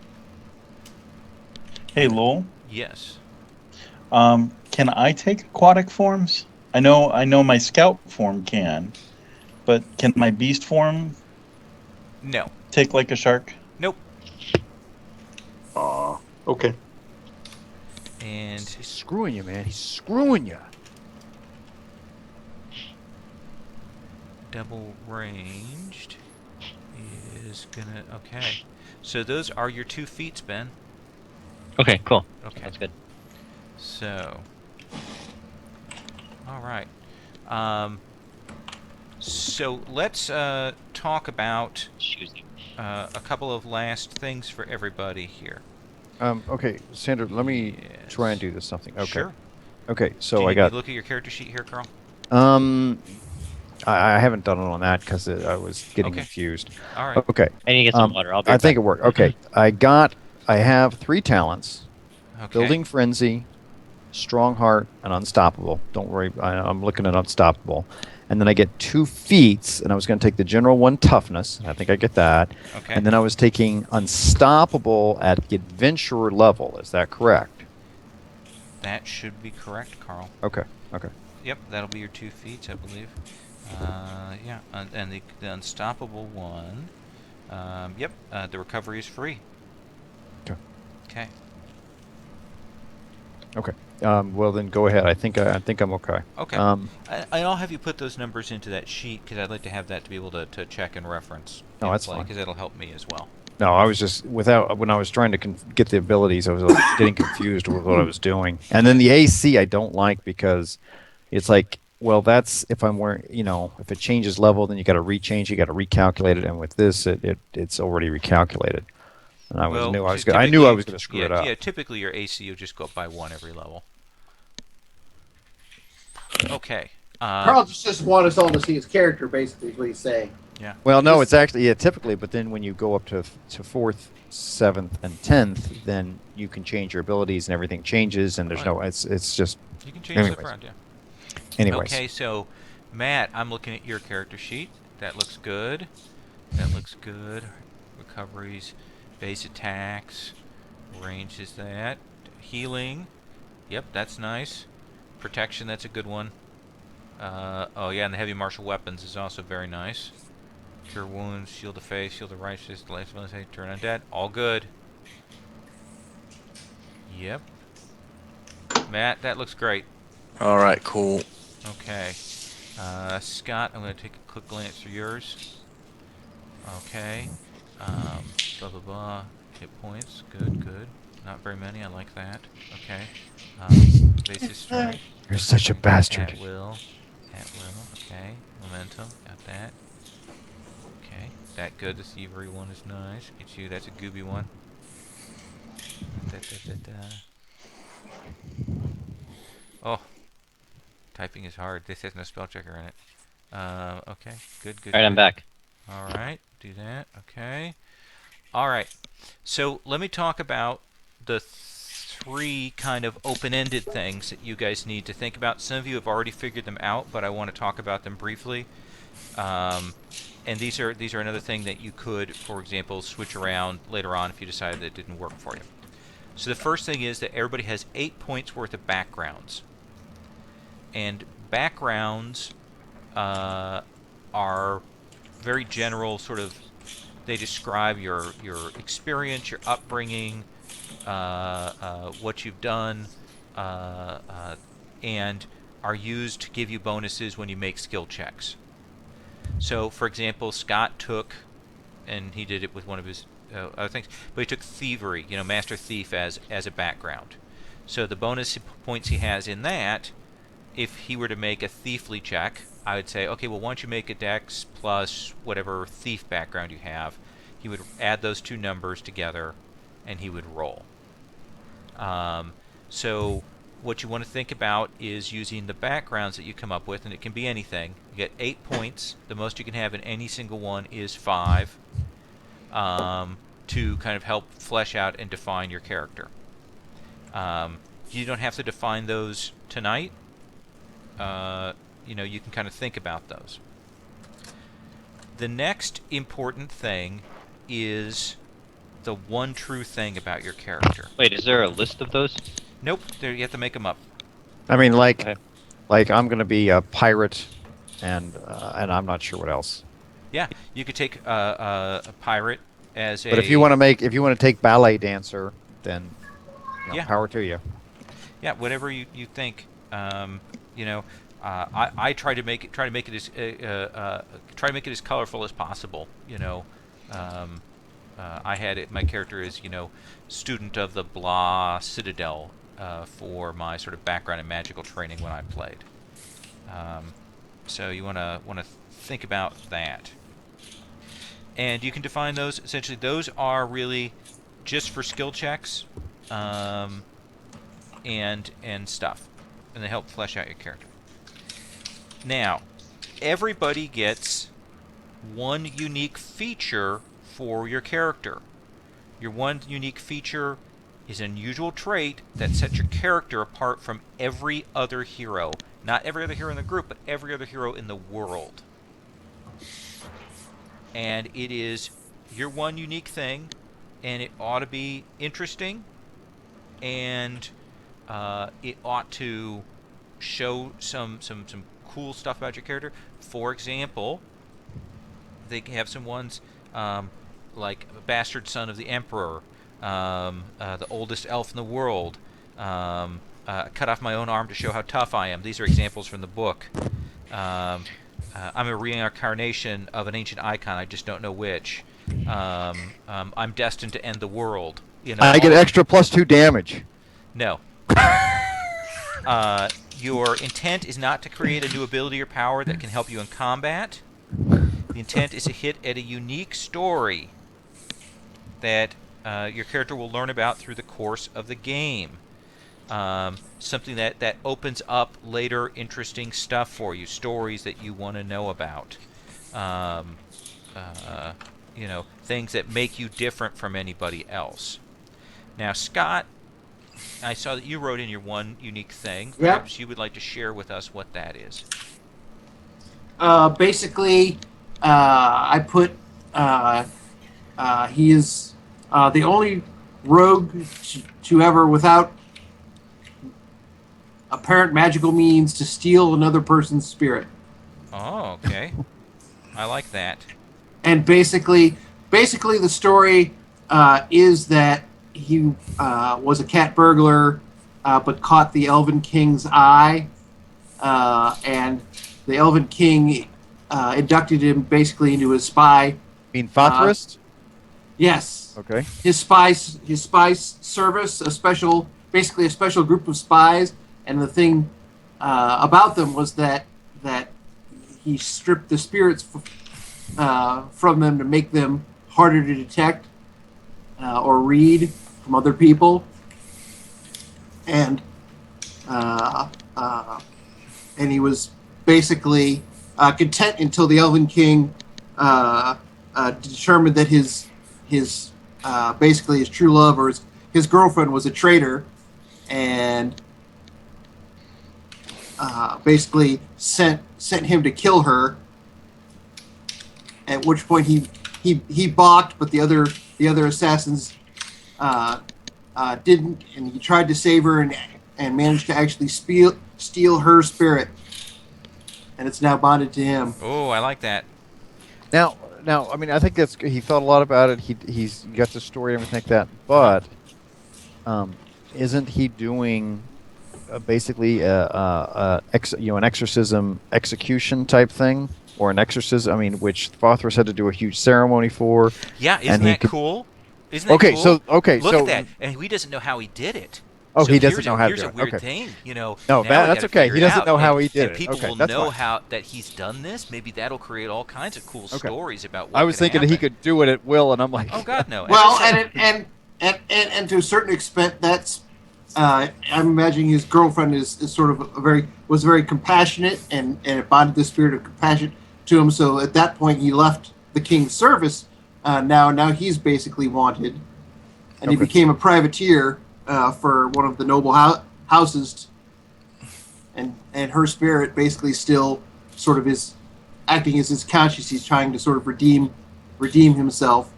hey, Lowell, Yes. can I take aquatic forms? I know my scout form can, but can my beast form No. take like a shark? Nope. Okay. And He's screwing you, man. He's screwing you. double ranged is gonna. Okay. So those are your 2 feats, Ben. Okay. Cool. Okay. That's good. So, all right. So let's talk about Choosing. a couple of last things for everybody here. Okay, Sandra, let me try and Yes. do this something. Okay. Sure. Okay, Do so you I need me got. to look at your character sheet here, Carl. I haven't done it on that because I was getting Okay. confused. All right. Okay. I need to get some water. I'll be I right think back. it worked. Okay, I got I have 3 talents: Okay. building frenzy, strong heart, and unstoppable. Don't worry, I'm looking at unstoppable. And then I get 2 feats, and I was going to take the general one, toughness. I think I get that. Okay. And then I was taking unstoppable at the adventurer level. Is that correct? That should be correct, Carl. Okay. Okay. Yep, that'll be your 2 feats, I believe. Yeah, and the unstoppable one. Yep, the recovery is free. Okay. Okay. Okay. Well, then go ahead. I think I'm okay. Okay. I'll have you put those numbers into that sheet because I'd like to have that to be able to check and reference. No, that's fine. Because that'll help me as well. No, I was just when I was trying to get the abilities, I was like, getting confused with what I was doing. And then the AC I don't like because it's like, well, that's if I'm wearing, if it changes level, then you got to rechange, you got to recalculate it, and with this, it's already recalculated. And I Well, knew I was typically, going to screw yeah, it up. Yeah, typically your AC will just go up by 1 every level. Okay. Carl just want us all to see his character, basically, is what he's saying. Yeah. Well, no, it's actually typically, but then when you go up to 4th, 7th, and 10th, then you can change your abilities and everything changes, and there's Right. no, it's just. You can change stuff Anyways. around, yeah. Anyways. Okay, so Matt, I'm looking at your character sheet. That looks good. That looks good. Recoveries, base attacks, range is that. Healing. Yep, that's nice. Protection, that's a good one. Oh yeah, and the heavy martial weapons is also very nice. Cure wounds, shield the face, shield the righteous, life ability, turn undead. All good. Yep. Matt, that looks great. All right, cool. Okay. Scott, I'm going to take a quick glance through yours. Okay. Blah, blah, blah. Hit points. Good, good. Not very many. I like that. Okay. Basic strength. You're such a Okay. bastard. At will. At will. Okay. Momentum. Got that. Okay. That good. The thievery one is nice. Get you. That's a gooby one. Da, da, da, da. Oh. Typing is hard. This has no spell checker in it. Okay. Good, good. All right, I'm good. back. All right. Do that. Okay. All right. So let me talk about the 3 kind of open-ended things that you guys need to think about. Some of you have already figured them out, but I want to talk about them briefly. And these are another thing that you could, for example, switch around later on if you decided that it didn't work for you. So the first thing is that everybody has 8 points worth of backgrounds. And backgrounds are very general, sort of, they describe your experience, your upbringing, what you've done, and are used to give you bonuses when you make skill checks. So, for example, Scott took, and he did it with one of his other things, but he took thievery, Master Thief as a background. So the bonus points he has in that, if he were to make a thiefly check, I would say, okay, well, why don't you make a dex plus whatever thief background you have. He would add those 2 numbers together, and he would roll. So what you want to think about is using the backgrounds that you come up with, and it can be anything. You get 8 points. The most you can have in any single one is 5, to kind of help flesh out and define your character. You don't have to define those tonight. You can kind of think about those. The next important thing is the one true thing about your character. Wait, is there a list of those? Nope, you have to make them up. I mean, Okay. like I'm going to be a pirate, and I'm not sure what else. Yeah, you could take a pirate as a. But if you want to take ballet dancer, then Yeah. power to you. Yeah, whatever you think. I try to make it as colorful as possible. I had it. My character is student of the Blah Citadel for my sort of background in magical training when I played. So you want to think about that, and you can define those. Essentially, those are really just for skill checks, and stuff, and they help flesh out your character. Now, everybody gets one unique feature for your character. Your one unique feature is an unusual trait that sets your character apart from every other hero. Not every other hero in the group, but every other hero in the world. And it is your one unique thing, and it ought to be interesting, and it ought to show some cool stuff about your character. For example, they have some ones like a bastard son of the emperor, the oldest elf in the world, cut off my own arm to show how tough I am. These are examples from the book. I'm a reincarnation of an ancient icon. I just don't know which. I'm destined to end the world. You know, I get extra +2 damage. No. Your intent is not to create a new ability or power that can help you in combat. The intent is to hit at a unique story that your character will learn about through the course of the game. Something that opens up later interesting stuff for you, stories that you want to know about. Things that make you different from anybody else. Now, Scott, I saw that you wrote in your one unique thing. Yeah. Perhaps you would like to share with us what that is. Basically, I put he is the only rogue to ever, without apparent magical means, to steal another person's spirit. Oh, okay. I like that. And basically, the story is that he was a cat burglar, but caught the Elven King's eye, and the Elven King inducted him basically into his spy. You mean Fothrist? Yes. Okay. His spy service, basically a special group of spies, and the thing about them was that he stripped the spirits from them to make them harder to detect or read from other people, and he was basically content until the Elven King determined that his basically his true love or his girlfriend was a traitor, and basically sent him to kill her. At which point he balked, but the other assassins didn't, and he tried to save her and managed to actually steal her spirit, and it's now bonded to him. Oh, I like that. Now, I mean, I think he thought a lot about it. He's got the story and everything like that. But isn't he doing basically an exorcism execution type thing, or an exorcism? I mean, which Fothrist had to do a huge ceremony for. Yeah, isn't that cool? Isn't that Okay, cool? so Look at that, and he doesn't know how he did it. Oh, So he doesn't know how to here's do a it. weird Okay. thing, No, now we that's gotta okay. figure He it doesn't out, know how and- he did and it. people Okay, will that's know fine. how that he's done this. Maybe that'll create all kinds of cool stories about what I was could thinking he happen. could do it at will, and I'm like, Oh God, no. As Well, I said, and to a certain extent, that's I'm imagining his girlfriend is sort of was very compassionate, and it bonded the spirit of compassion to him. So at that point, he left the king's service. Now he's basically wanted, and he Okay. became a privateer for one of the noble houses, and her spirit basically still sort of is acting as his conscience. He's trying to sort of redeem himself.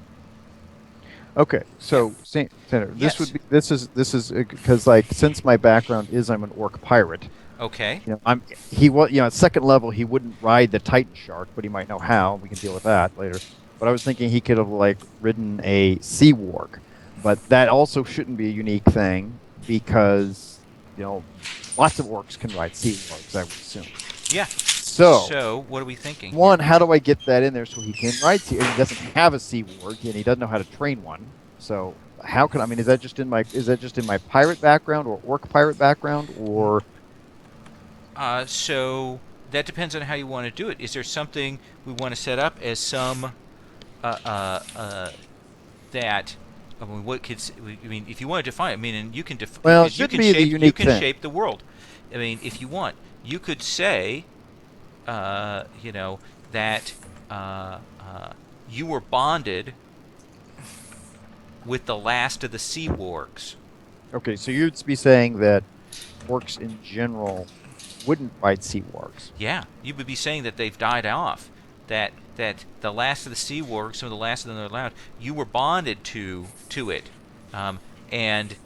okay, so Senator, Yes. this is because, like, since my background is I'm an orc pirate. okay. At second level he wouldn't ride the Titan shark, but he might know how. We can deal with that later. But I was thinking he could have ridden a sea warg, but that also shouldn't be a unique thing because lots of orcs can ride sea wargs, I would assume. Yeah. So what are we thinking? one, how do I get that in there so he can ride sea? And he doesn't have a sea warg, and he doesn't know how to train one. So how can is that just in my pirate background or orc pirate background, or So that depends on how you want to do it. Is there something we want to set up as some that? I mean, what could? I mean, if you want to define it, I mean, and you can define. Well, it you should can be the shape. unique You can thing. shape the world. I mean, if you want, you could say, that you were bonded with the last of the sea wargs. Okay, so you'd be saying that orcs in general wouldn't fight sea wargs. Yeah, you would be saying that they've died off. That the last of the sea wargs, some of the last of them that are allowed, you were bonded to it, and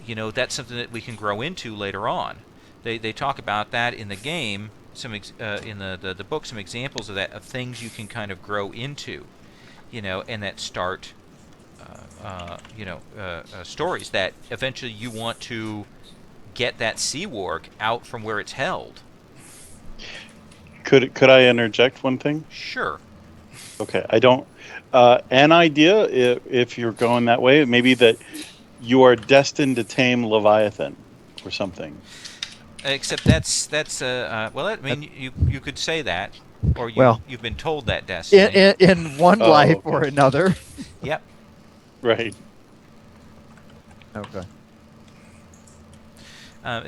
that's something that we can grow into later on. They talk about that in the game, in the book, some examples of that, of things you can kind of grow into, and that start stories that eventually you want to get that sea warg out from where it's held. Could I interject one thing? Sure. Okay, I don't. An idea, if you're going that way, maybe that you are destined to tame Leviathan or something. Except well, I mean, you could say that, or Well, you've been told that, Destiny. in one Oh, life okay. or another. Yep. Right. Okay.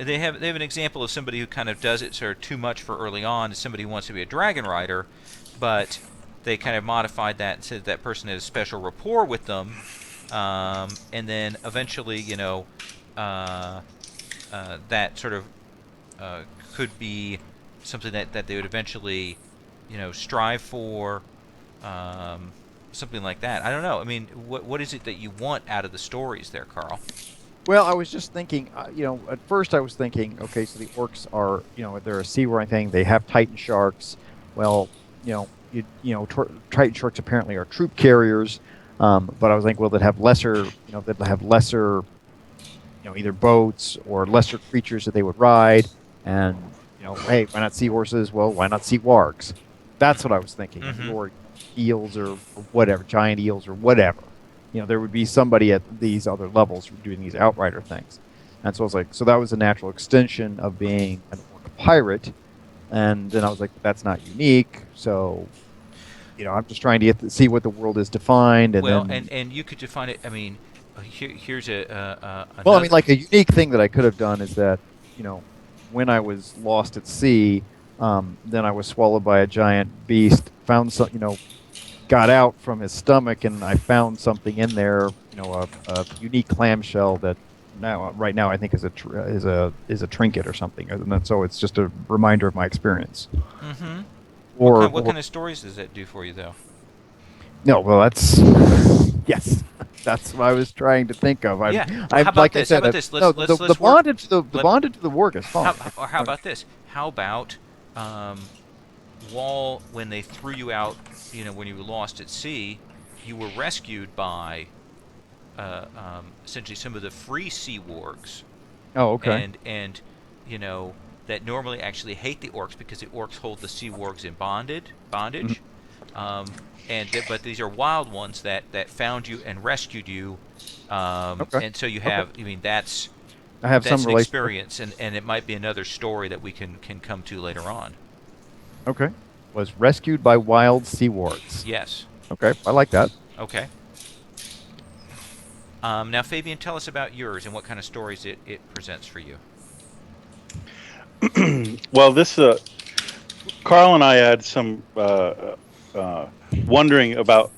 They have an example of somebody who kind of does it sort of too much for early on. Is somebody who wants to be a dragon rider, but they kind of modified that and said that person has special rapport with them, and then eventually, that sort of could be something that they would eventually, strive for, something like that. I don't know. I mean, what is it that you want out of the stories there, Carl? Well, I was just thinking, at first I was thinking, okay, so the orcs are, they're a seaworthy thing. They have Titan sharks. Well, Titan sharks apparently are troop carriers. But I was thinking, well, they'd have lesser, either boats or lesser creatures that they would ride. And, hey, why not seahorses? Well, why not sea wargs? That's what I was thinking. Mhm. Or eels or whatever, giant eels or whatever. There would be somebody at these other levels doing these outrider things. And so I was like, so that was a natural extension of being an orc pirate. And then I was like, that's not unique. So, I'm just trying to see what the world is defined. And Well, then, and you could define it. I mean, here's well, I mean, like a unique thing that I could have done is that, when I was lost at sea, then I was swallowed by a giant beast, found some, got out from his stomach, and I found something in there, a unique clamshell that right now I think is a trinket or something, and then, so it's just a reminder of my experience. Mm-hmm. Or What kind of stories does that do for you, though? no, well, that's yes, that's what I was trying to think of. Yeah. Well, I'm how about like this? I How said, about this? no, Let's the work- bondage to the let- bondage to the work is fine. How about this? How about when they threw you out, when you were lost at sea, you were rescued by essentially some of the free sea wargs, Oh, okay. and that normally actually hate the orcs because the orcs hold the sea wargs in bondage. But these are wild ones that found you and rescued you, Okay. and so you Okay. have. I mean, that's I have some an relation. experience, and it might be another story that we can come to later on. Okay. Was rescued by wild sea wargs. Yes. Okay, I like that. Okay. Now, Fabian, tell us about yours and what kind of stories it presents for you. Well, this Carl and I had some wondering about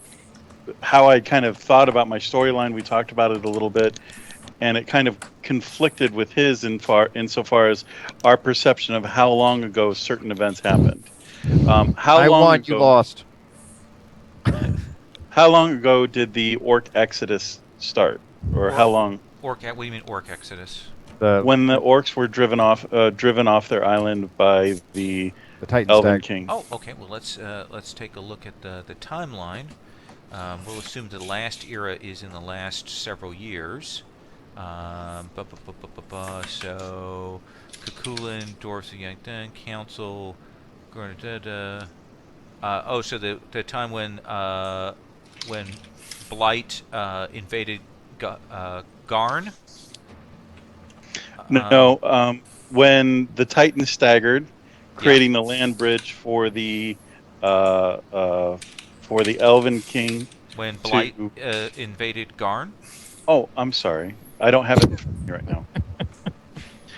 how I kind of thought about my storyline. We talked about it a little bit, and it kind of conflicted with his insofar as our perception of how long ago certain events happened. How I long won. ago? You lost. How long ago did the orc exodus start, or how long? What do you mean orc exodus? When the orcs were driven off their island by the Titan Elven Stag. King. Oh, okay. Well, let's take a look at the timeline. We'll assume the last era is in the last several years. So, Kukulin, Dorothy Yankton, Council, so the time when Blight invaded Garn. No, when the Titans staggered, creating the land bridge for the Elven King. When Blight invaded Garn. Oh, I'm sorry, I don't have it in front of me right now.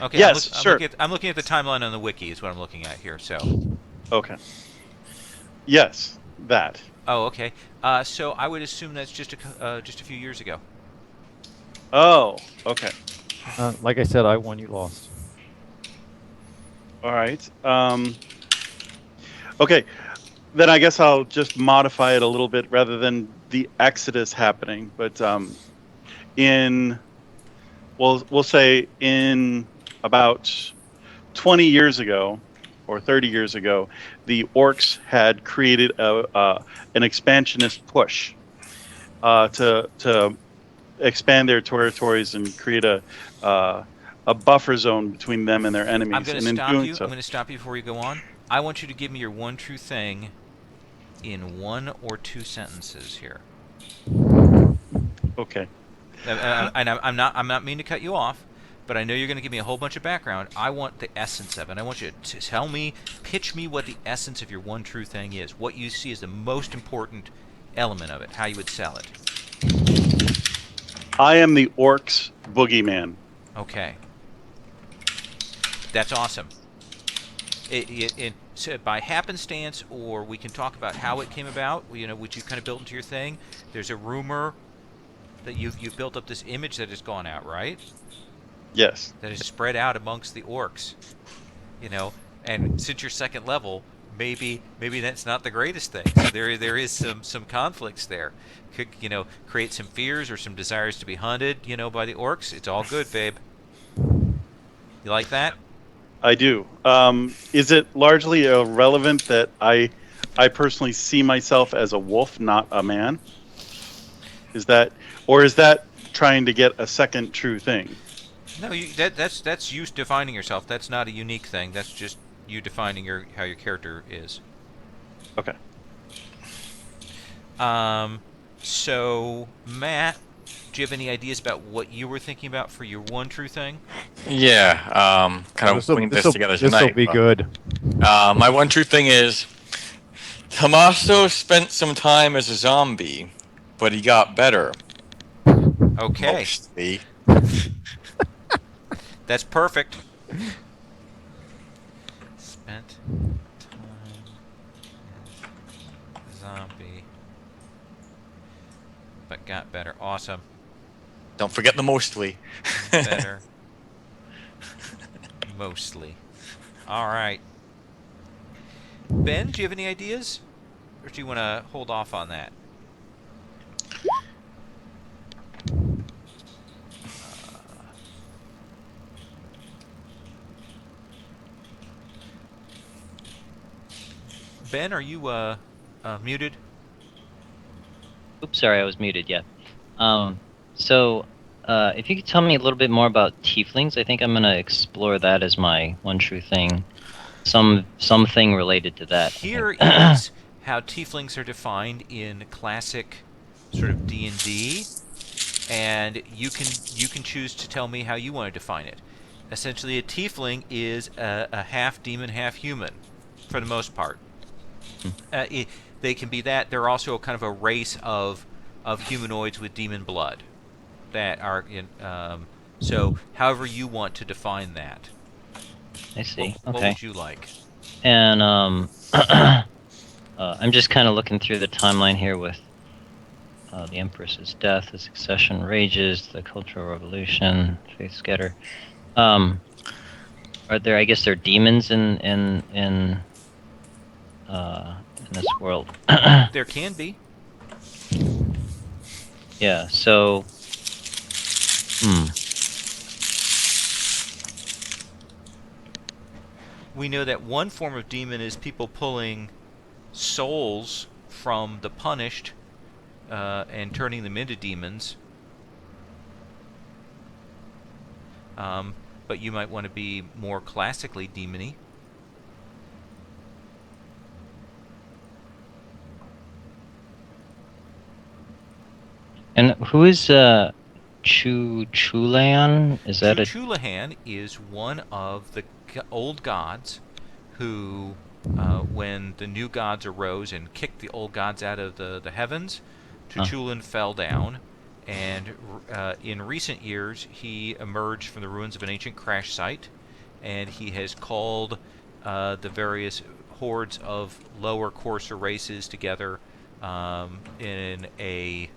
Okay. Yes, sure. I'm looking at the timeline on the wiki. Is what I'm looking at here. So. Okay. Yes, that. Oh, okay. So I would assume that's just a few years ago. Oh, okay. Like I said, I won, you lost. All right. Okay. Then I guess I'll just modify it a little bit rather than the exodus happening, but in we'll say in about 20 years ago or 30 years ago, the orcs had created an expansionist push to expand their territories and create uh, a buffer zone between them and their I'm enemies. going to And in stop doing you. I'm so, going to stop you before you go on. I want you to give me your one true thing in 1 or 2 sentences here. okay. And I'm not meaning to cut you off, but I know you're going to give me a whole bunch of background. I want the essence of it. I want you to tell me, pitch me what the essence of your one true thing is. What you see as the most important element of it. How you would sell it. I am the orcs boogeyman. Okay, that's awesome. So by happenstance, or we can talk about how it came about. Which you kind of built into your thing. There's a rumor that you've built up this image that has gone out, right? Yes. That is spread out amongst the orcs. And since you're second level, maybe that's not the greatest thing. So there is some conflicts there. Could create some fears or some desires to be hunted, by the orcs. It's all good, Fabe. You like that? I do. Is it largely irrelevant that I personally see myself as a wolf, not a man? Is that, or is that trying to get a second true thing? No, that's you defining yourself. That's not a unique thing. That's just you defining how your character is. Okay. So Matt, do you have any ideas about what you were thinking about for your one true thing? Yeah, kind of putting this together This'll tonight. be good. My one true thing is Tommaso spent some time as a zombie, but he got better. Okay, Mostly. that's perfect. Spent time as a zombie, but got better. Awesome. Don't forget the mostly. Better. Mostly. All right. Ben, do you have any ideas? Or do you want to hold off on that? Ben, are you muted? Oops, sorry, I was muted. Yeah. So, if you could tell me a little bit more about tieflings, I think I'm gonna explore that as my one true thing. Something related to that. I Here think. is how tieflings are defined in classic sort of D&D, and you can choose to tell me how you want to define it. Essentially, a tiefling is a half demon, half human, for the most part. They can be that. They're also kind of a race of humanoids with demon blood that are in. So, however you want to define that. I see. What Okay. would you like? And I'm just kind of looking through the timeline here with the Empress's death, the succession rages, the Cultural Revolution, Faith Scatter. Are there? I guess there are demons in this world. There can be. Yeah. So. We know that one form of demon is people pulling souls from the punished and turning them into demons. But you might want to be more classically demony. And who is Chulayan? Is that a Chulahan is one of the old gods who, when the new gods arose and kicked the old gods out of the heavens, Chulan fell down, and in recent years he emerged from the ruins of an ancient crash site, and he has called the various hordes of lower, coarser races together in a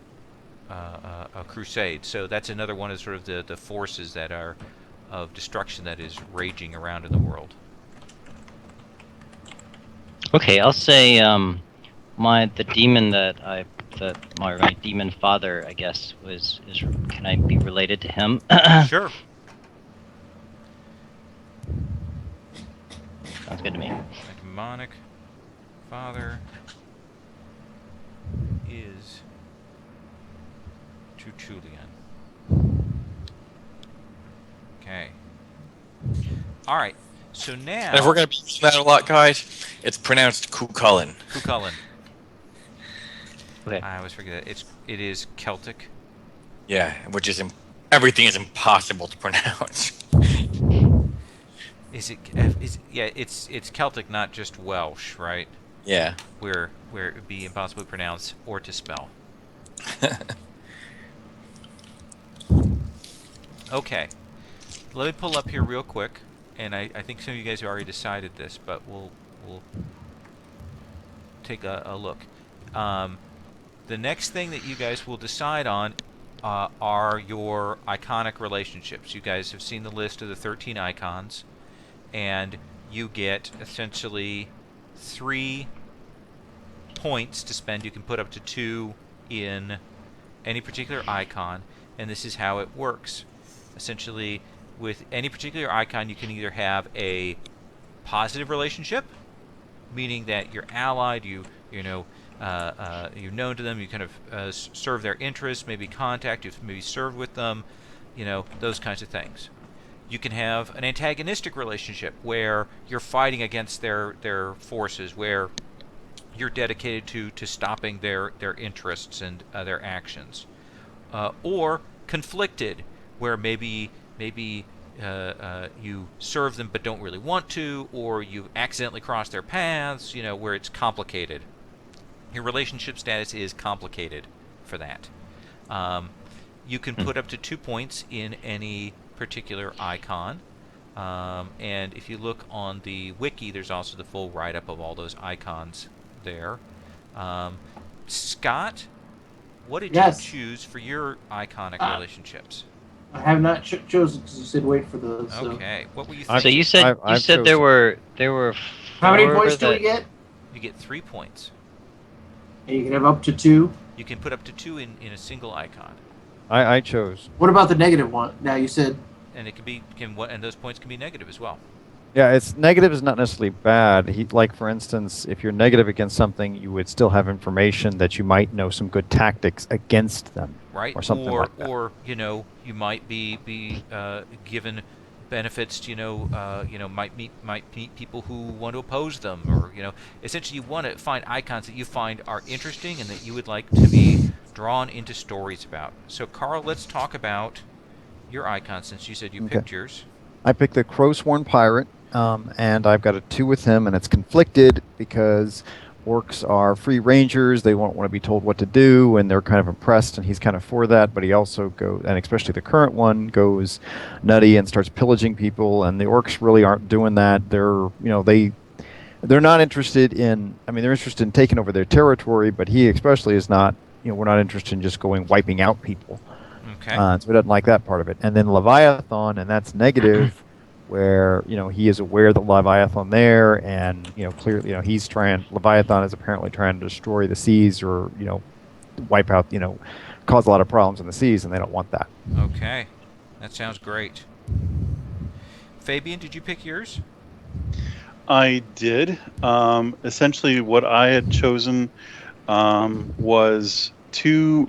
a crusade. So that's another one of sort of the forces that are of destruction that is raging around in the world. Okay, I'll say my demon that my demon father, I guess, can I be related to him? Sure. Sounds good to me. My demonic father is Tutulian. Okay. All right. So now. And if we're going to be using that a lot, guys, it's pronounced Cucullin. Cucullin. Okay. I always forget that. It is Celtic. Yeah, which is everything is impossible to pronounce. It's Celtic, not just Welsh, right? Yeah. Where it would be impossible to pronounce or to spell. Okay. Let me pull up here real quick, and I think some of you guys have already decided this, but we'll take a look. The next thing that you guys will decide on are your iconic relationships. You guys have seen the list of the 13 icons, and you get essentially 3 points to spend. You can put up to 2 in any particular icon, and this is how it works. Essentially, with any particular icon, you can either have a positive relationship, meaning that you're allied, you're known to them, you kind of serve their interests, maybe contact, you've maybe served with them, those kinds of things. You can have an antagonistic relationship where you're fighting against their forces, where you're dedicated to stopping their interests and their actions. Or conflicted, where maybe you serve them but don't really want to, or you accidentally cross their paths, where it's complicated. Your relationship status is complicated for that. You can put up to 2 points in any particular icon. And if you look on the wiki, there's also the full write-up of all those icons there. Scott, what did you choose for your iconic relationships? I have not chosen because you said wait for those. So. Okay. What were you thinking? So you said there were How many 4 points do we get? You get 3 points. And you can have up to 2. You can put up to 2 in a single icon. I chose. What about the negative one? Now you said. And it and those points can be negative as well. Yeah, it's negative is not necessarily bad. Like for instance, if you're negative against something, you would still have information that you might know some good tactics against them, right? Or something like that. Or you might be given benefits. Might meet people who want to oppose them, or essentially you want to find icons that you find are interesting and that you would like to be drawn into stories about. So, Carl, let's talk about your icon since you said you picked yours. I picked the Crowsworn Pirate, and I've got a 2 with him, and it's conflicted because orcs are free rangers. They won't want to be told what to do, and they're kind of impressed, and he's kind of for that, but he also goes, and especially the current one, goes nutty and starts pillaging people, and the orcs really aren't doing that. They're not interested in, they're interested in taking over their territory, but he especially is not, we're not interested in just going wiping out people. Okay. So he doesn't like that part of it. And then Leviathan, and that's negative, where he is aware that Leviathan there, and clearly Leviathan is apparently trying to destroy the seas, or wipe out, cause a lot of problems in the seas, and they don't want that. Okay, that sounds great. Fabian, did you pick yours? I did. Essentially, what I had chosen was 2.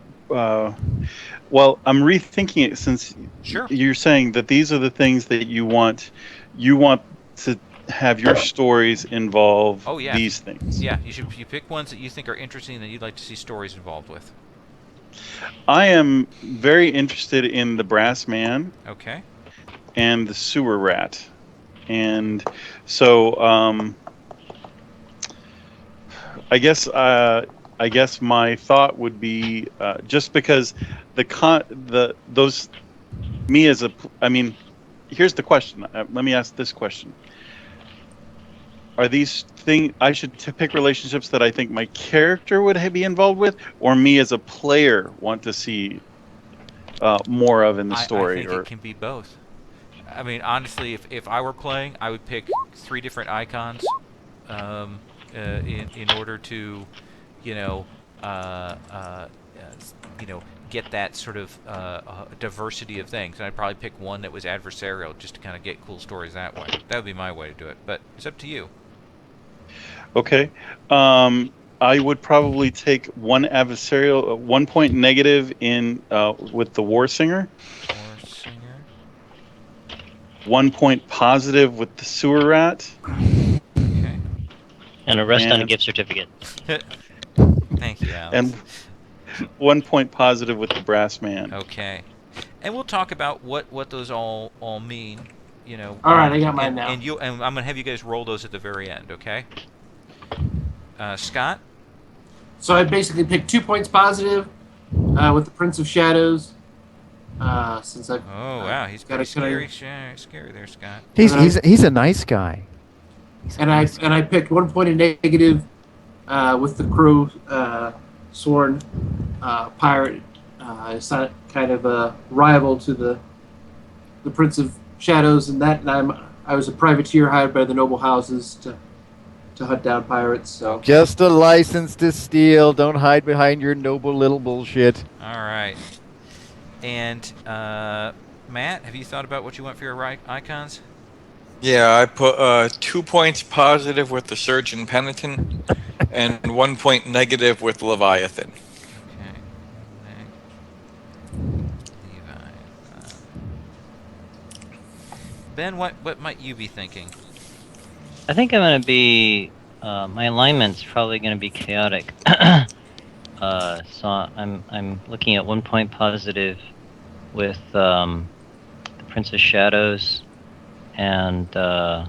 Well, I'm rethinking it since you're saying that these are the things that you want to have your stories involve these things. Yeah, you pick ones that you think are interesting that you'd like to see stories involved with. I am very interested in the Brass Man. Okay. And the Sewer Rat. And so I guess my thought would be just because here's the question. Let me ask this question. are these I should pick relationships that I think my character would be involved with, or me as a player want to see more of in the I story? think it Or can be both. I mean, honestly, if I were playing, I would pick 3 different icons, um, in order to, you know, uh, uh, uh, you know, get that sort of diversity of things. And I'd probably pick one that was adversarial, just to kind of get cool stories that way. That would be my way to do it. But it's up to you. okay, I would probably take one adversarial, 1 point negative in with the war singer, War singer. 1 point positive with the sewer rat, Okay. And a rest on a and gift certificate. Thank you, Alex. and 1 point positive with the brass man. Okay. And we'll talk about what those all mean. You know. All right, I got mine now. And I'm gonna have you guys roll those at the very end. Okay. Scott. So I basically picked 2 points positive with the Prince of Shadows. Since I've Oh wow, he's got pretty a scary there, Scott. He's a nice guy. and I picked 1 point of negative with the Crow Sworn pirate. It's not kind of a rival to the Prince of Shadows, and I was a privateer hired by the noble houses to hunt down pirates. So Just a license to steal. Don't hide behind your noble little bullshit. All right. And Matt, have you thought about what you want for your icons? Yeah, I put 2 points positive with the Surgeon Penitent and 1 point negative with Leviathan. Okay. Levi. Ben, what might you be thinking? I think I'm going to be. My alignment's probably going to be chaotic. So I'm looking at 1 point positive with the Prince of Shadows, and 1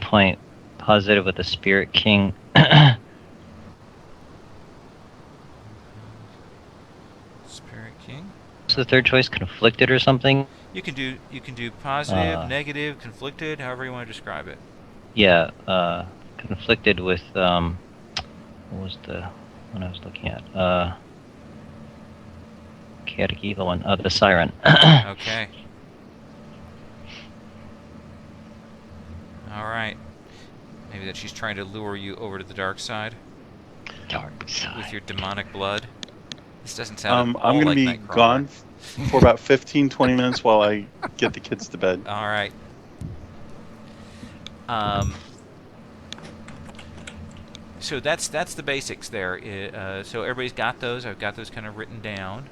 point positive with the Spirit King. Spirit King. What's the third choice? Conflicted or something? You can do positive, negative, conflicted, however you want to describe it. Yeah, conflicted with what was the one I was looking at? Chaotic evil one. The Siren. Okay. All right. Maybe that she's trying to lure you over to the dark side Dark side. with your demonic blood. This doesn't sound at all I'm going to like be Nightcrawler. gone for about 15-20 minutes while I get the kids to bed. All right. So that's the basics there. So everybody's got those. I've got those kind of written down.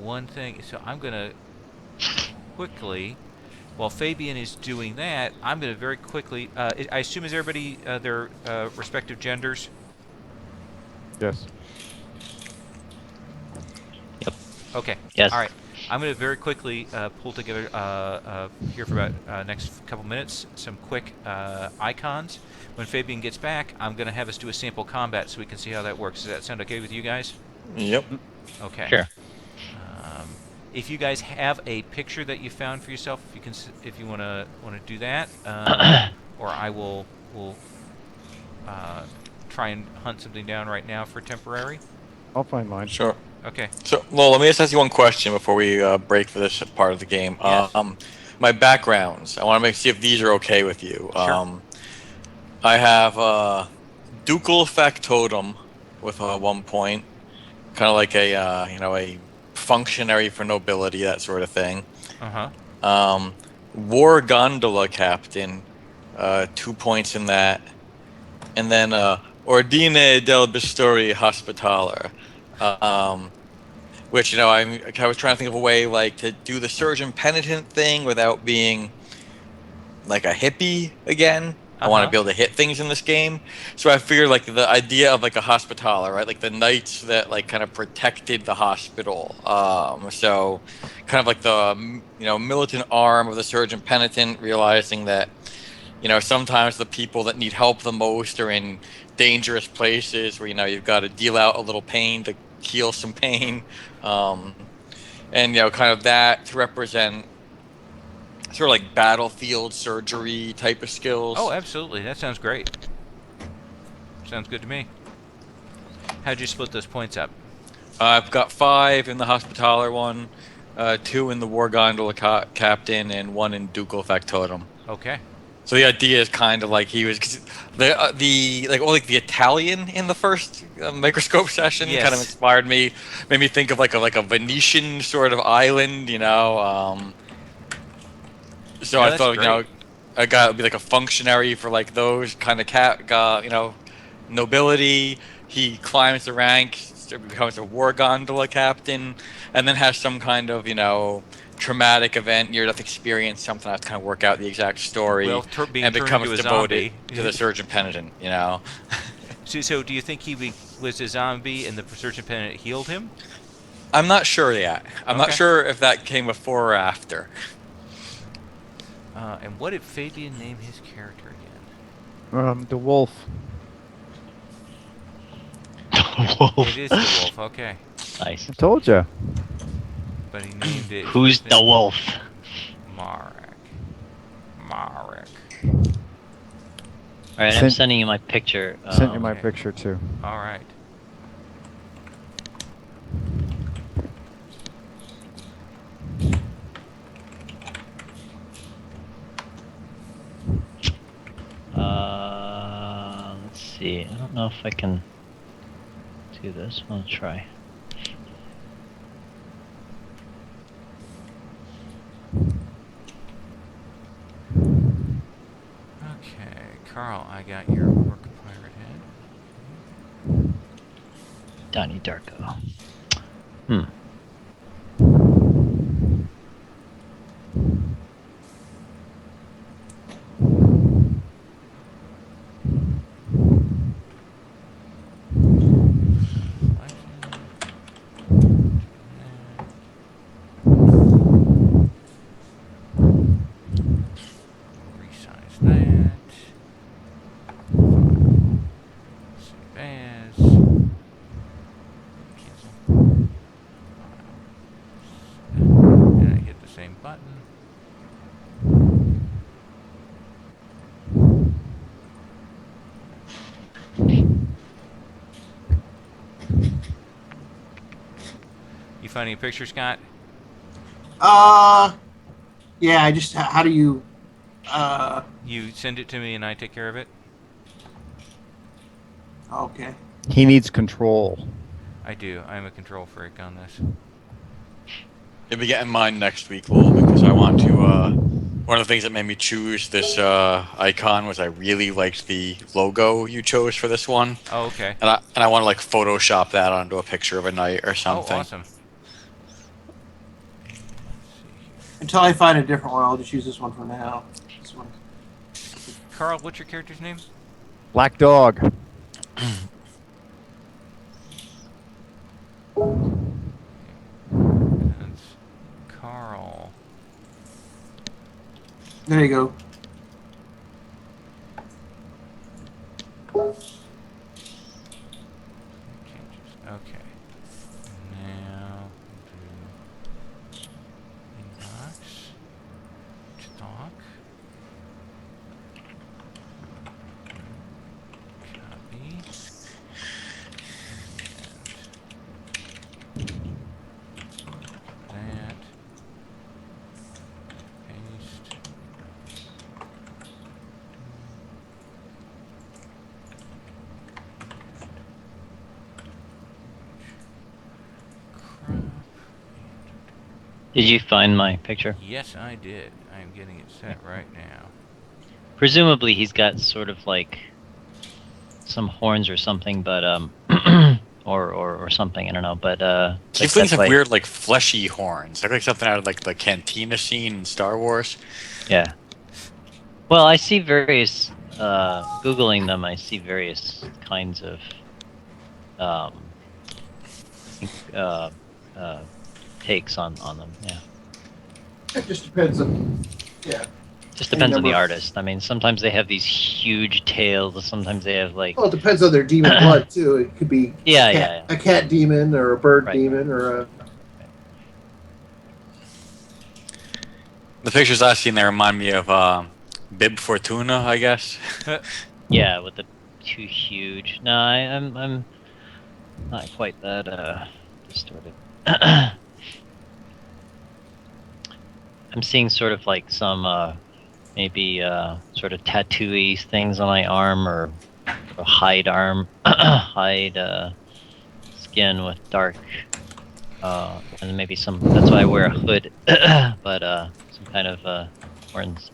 One thing. So I'm gonna quickly, while Fabian is doing that, I'm gonna very quickly. I assume is everybody their respective genders. Yes. Okay. Yes. All right. I'm going to very quickly pull together here for about next couple minutes some quick icons. When Fabian gets back, I'm going to have us do a sample combat so we can see how that works. Does that sound okay with you guys? Yep. Okay. Sure. If you guys have a picture that you found for yourself, if you want to do that, or I will try and hunt something down right now for temporary. I'll find mine. Sure. Okay. So, Lowell, let me just ask you one question before we break for this part of the game. Yes. My backgrounds. I want to see if these are okay with you. Sure. I have ducal factotum with 1 point, kind of like a functionary for nobility, that sort of thing. War gondola captain, 2 points in that, and then ordine del bisturi hospitaler. Which, I was trying to think of a way like to do the surgeon penitent thing without being like a hippie again. I want to be able to hit things in this game. So I figured like the idea of like a hospitaler, right? Like the knights that like kind of protected the hospital. So kind of like the, militant arm of the surgeon penitent, realizing that, sometimes the people that need help the most are in dangerous places where, you've got to deal out a little pain to heal some pain. And kind of that to represent sort of like battlefield surgery type of skills. Oh, absolutely. That sounds great. Sounds good to me. How'd you split those points up? I've got 5 in the Hospitaller one, 2 in the War Gondola Captain, and 1 in Ducal Factotum. Okay. So the idea is kind of like he was the Italian in the first microscope session Yes. kind of inspired me, made me think of like a Venetian sort of island, you know. So Yeah, I that's thought, you know, great. a guy would be like a functionary for like those kind of you know, nobility. He climbs the ranks, becomes a war gondola captain, and then has some kind of, you know, traumatic event, near-death experience, something I have to kind of work out the exact story, Well, being and turned becomes into a devoted zombie. to the surgeon penitent, you know. So do you think he was a zombie and the surgeon penitent healed him? I'm not sure yet. I'm not Okay. sure if that came before or after. And what did Fabian name his character again? The wolf. Wolf. It is the wolf. Okay. Nice. I told you. But he named it. Who's the wolf? Marek. Marek. All right, I'm Sent- sending you my picture. Sent you my okay. picture too. All right. Let's see. I don't know if I can do this. I'll try. Okay, Carl, I got your work pirate head. Donnie Darko. Hmm. Resize that. Save as. Cancel. And I hit the same button. You finding a picture, Scott? Yeah. I just how do you You send it to me and I take care of it? okay. He needs control. I do. I'm a control freak on this. You'll be getting mine next week, Lowell, because I want to. One of the things that made me choose this icon was I really liked the logo you chose for this one, Oh, okay. and I want to like Photoshop that onto a picture of a knight or something. Oh, awesome. Until I find a different one, I'll just use this one for now. This one. Carl, what's your character's name? Black dog. That's Carl. There you go. Changes. Okay. Now do inbox. Stock. Copy. And that. Paste. Crop. Did you find my picture? Yes, I did. I am getting it set right now. Presumably, he's got sort of like some horns or something, but or something. I don't know, but Tieflings have like- weird, like fleshy horns. They look like something out of like the cantina scene in Star Wars. Yeah. Well, I see various. Googling them, I see various kinds of takes on them. Yeah. It just depends on. Yeah. Just depends on the number- artist. I mean, sometimes they have these huge tails. Sometimes they have like. Well, it depends on their demon blood too. It could be Yeah. a cat demon or a bird Right. demon or a. The pictures I've seen, they remind me of Bib Fortuna, I guess. Yeah, with the too huge. No, I'm not quite that distorted. I'm seeing sort of like some maybe sort of tattooy things on my arm, or sort of hide skin with dark and maybe some. That's why I wear a hood, but some kind of horns.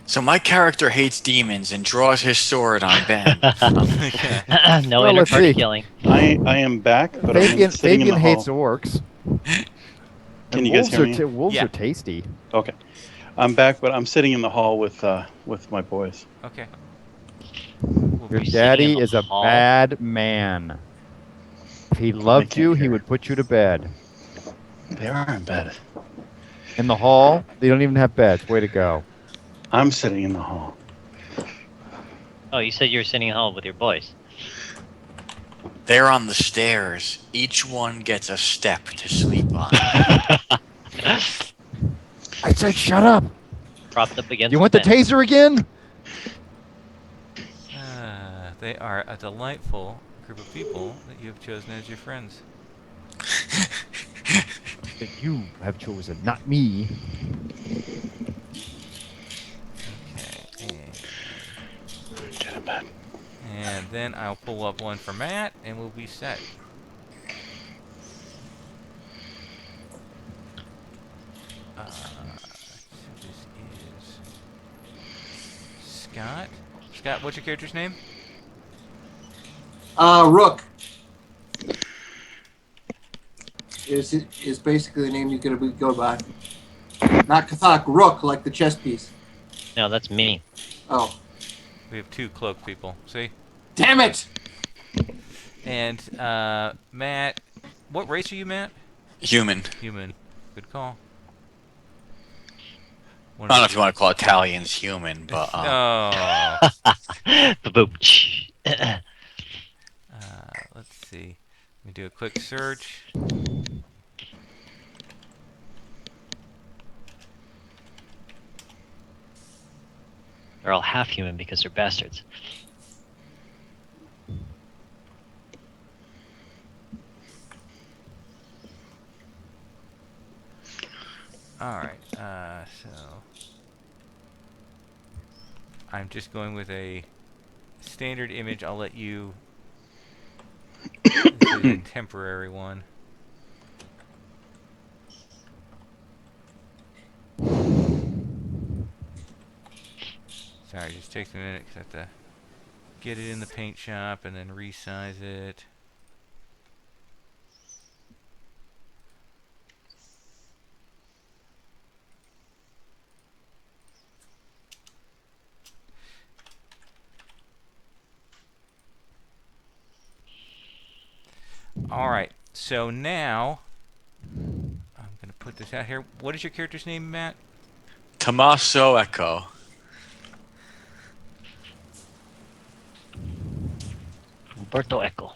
So my character hates demons and draws his sword on Ben. Okay. No Well, let's intercourse see. killing. I am back, but Fabian I'm sitting in the hates hall. orcs. Can And you guys wolves hear are me? wolves Yeah. are tasty. Okay. I'm back, but I'm sitting in the hall with my boys. Okay. Your You're sitting in daddy the is a hall? bad man. If he loved can't you, he hear. would put you to bed. They are in bed. In the hall, they don't even have beds. Way to go. I'm sitting in the hall. Oh, you said you were sitting in the hall with your boys. They're on the stairs. Each one gets a step to sleep on. I said shut up. Propped up against You want the fence. taser again? They are a delightful group of people that you have chosen as your friends. That you have chosen, not me. Okay. Get in bed. And then I'll pull up one for Matt, and we'll be set. So this is Scott. Scott, what's your character's name? Rook is basically the name he's going to go by. Not Kathak, Rook, like the chess piece. No, that's me. Oh, We have 2 cloak people. See? damn it! And Matt, what race are you, Matt? Human. Human. Good call. I don't know if you want to call Italians human, but Oh. Boom. Let's see. Let me do a quick search. They're all half human because they're bastards. Alright, so I'm just going with a standard image. I'll let you. This is a temporary one. Sorry, it just takes a minute because I have to get it in the paint shop and then resize it. Alright, so now I'm going to put this out here. What is your character's name, Matt? Tommaso Echo. Umberto Eco.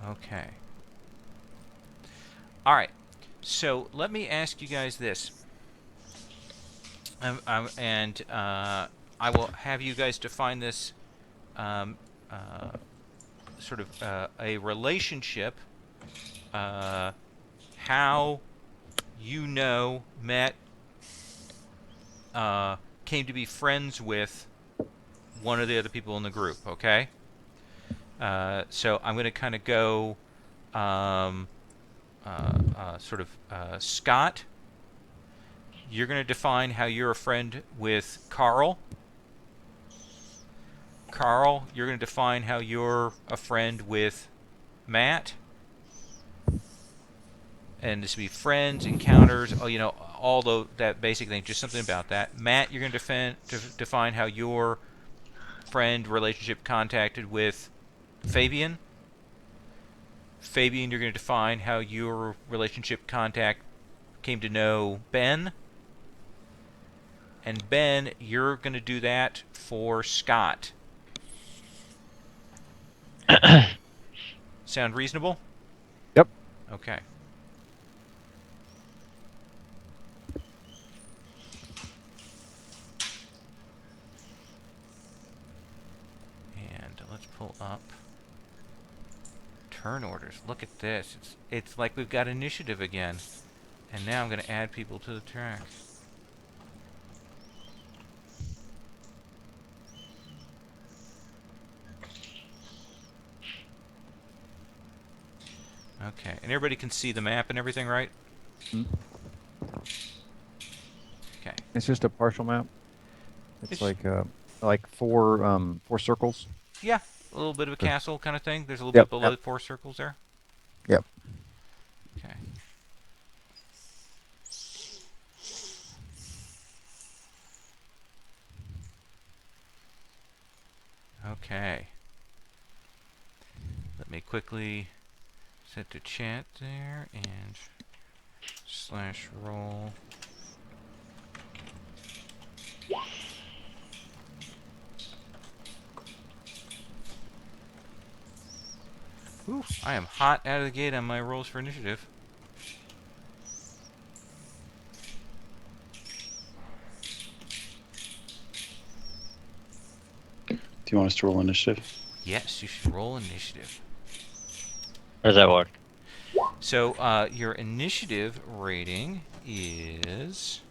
Okay. Alright, so let me ask you guys this. I will have you guys define this sort of a relationship, how you know, met, came to be friends with one of the other people in the group, okay? So I'm going to kind of go Scott. You're going to define how you're a friend with Carl. Carl, you're going to define how you're a friend with Matt. And this will be friends, encounters, all that basic thing, just something about that. Matt, you're going to define how your friend relationship contacted with Fabian. Fabian, you're going to define how your relationship contact came to know Ben. And Ben, you're going to do that for Scott. Sound reasonable? Yep. Okay. And let's pull up turn orders. Look at this. It's like we've got initiative again. And now I'm going to add people to the track. Okay, and everybody can see the map and everything, right? Hmm. Okay. It's just a partial map. It's It's- like four circles. Yeah, a little bit of a Sure. castle kind of thing. There's a little Yep. bit below Yep. 4 circles there. Yep. Okay. Okay. Let me quickly set the chat there and /roll. Ooh, I am hot out of the gate on my rolls for initiative. Do you want us to roll initiative? Yes, you should roll initiative. How does that work? So, your initiative rating is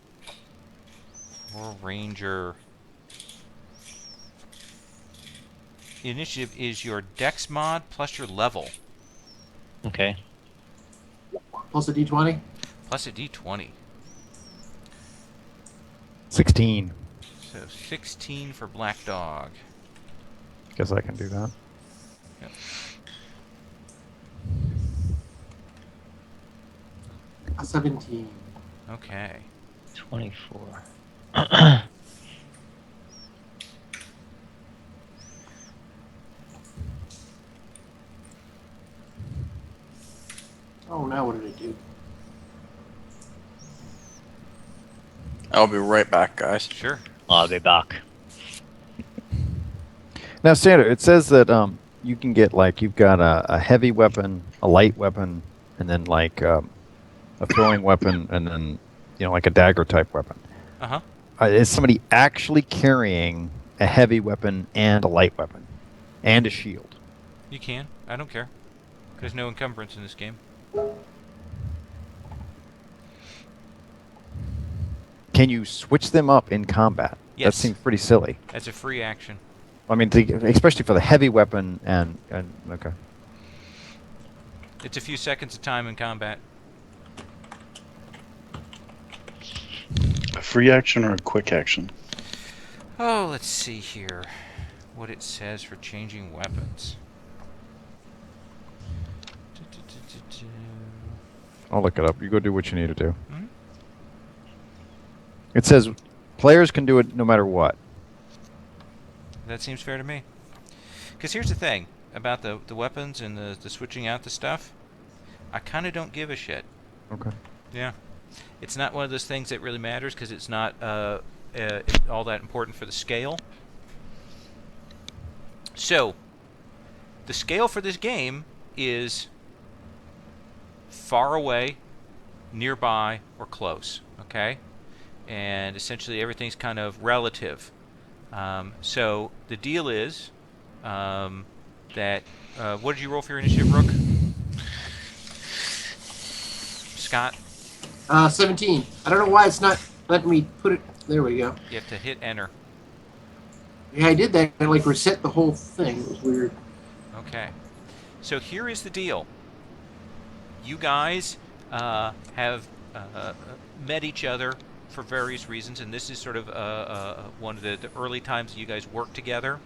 for Ranger. Initiative is your Dex mod plus your level Okay. Plus a d20. plus a D20. 16. So 16 for Black Dog. Guess I can do that. Yep. A 17. Okay. 24. Oh, now what did I do? I'll be right back, guys. Sure. I'll be back. Now, Sandra, it says that you can get you've got a heavy weapon, a light weapon, and then a throwing weapon, and then like a dagger type weapon. Uh-huh. Is somebody actually carrying a heavy weapon and a light weapon and a shield? You can. I don't care. There's no encumbrance in this game. Can you switch them up in combat? Yes. That seems pretty silly. That's a free action. I mean, especially for the heavy weapon and okay. It's a few seconds of time in combat. A free action or a quick action? Oh, let's see here what it says for changing weapons. I'll look it up. You go do what you need to do. Mhm. It says players can do it no matter what. That seems fair to me. Because here's the thing about the weapons and the switching out the stuff. I kind of don't give a shit. Okay. Yeah. It's not one of those things that really matters because it's not all that important for the scale. So, the scale for this game is far away, nearby, or close. Okay? And essentially everything's kind of relative. So, the deal is that. What did you roll for your initiative, Rook? Scott? 17. I don't know why it's not letting me put it. There we go. You have to hit enter. Yeah, I did that. I reset the whole thing. It was weird. Okay. So here is the deal. You guys have met each other for various reasons, and this is sort of one of the early times that you guys work together.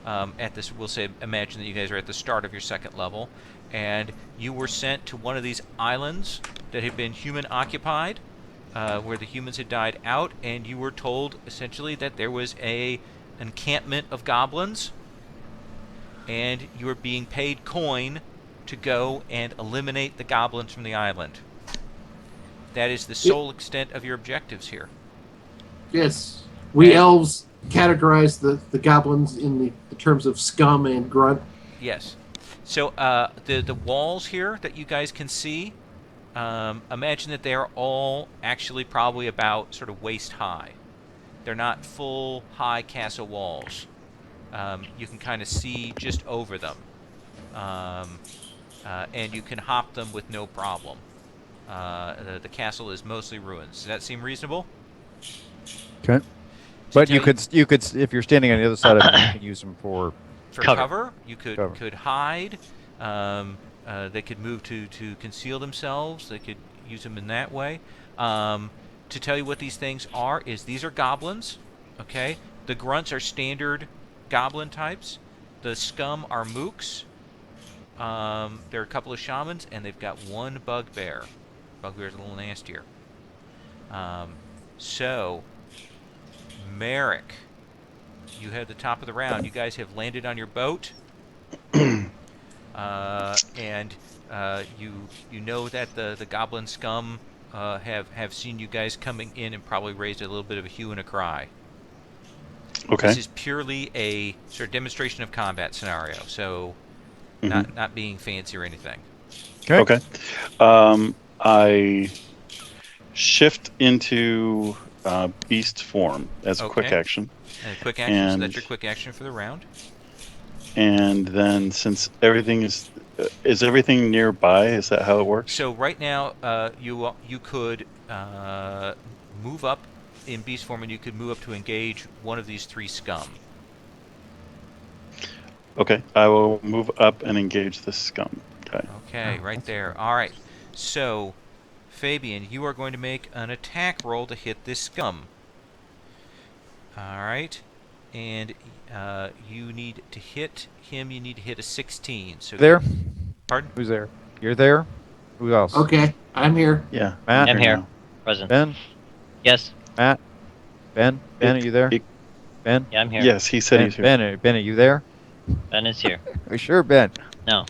At this, we'll say, imagine that you guys are at the start of your second level, and you were sent to one of these islands that had been human occupied, where the humans had died out, and you were told essentially that there was a encampment of goblins, and you were being paid coin to go and eliminate the goblins from the island. That is the sole extent of your objectives here. Yes. We And- elves categorize the goblins in the terms of scum and grunt. Yes. So the walls here that you guys can see, imagine that they are all actually probably about sort of waist high. They're not full high castle walls. You can kind of see just over them, and you can hop them with no problem. The castle is mostly ruins. Does that seem reasonable? Okay. To But tell you could if you're standing on the other side of it, you can use them for for Cover. cover. You could Cover. hide. They could move to conceal themselves. They could use them in that way. To tell you what these things are is these are goblins. Okay, the grunts are standard goblin types. The scum are mooks. There are a couple of shamans, and they've got one bugbear. Bugbear's a little nastier. So, Merrick, you have the top of the round. You guys have landed on your boat, and you know that the goblin scum have seen you guys coming in and probably raised a little bit of a hue and a cry. Okay. This is purely a sort of demonstration of combat scenario, so not being fancy or anything. Okay. I shift into beast form as a quick Okay. action, And a quick action, so And- that's your quick action for the round. and then since everything is everything nearby? Is that how it works? So right now, you could move up in beast form, and you could move up to engage one of these three scum. Okay, I will move up and engage the scum. Okay. Okay, right there. All right. So, Fabian, you are going to make an attack roll to hit this scum. All right, and you need to hit him. You need to hit a 16. So there. Pardon? Who's there? You're there. Who else? Okay, I'm here. Yeah. Matt? I'm here. now. Present. Ben. Yes. Matt. Ben. Ben, are you there? It- Ben. Yeah, I'm here. Yes, he said Ben, he's here. Ben, Ben, are you there? Ben is here. Are you sure, Ben? No.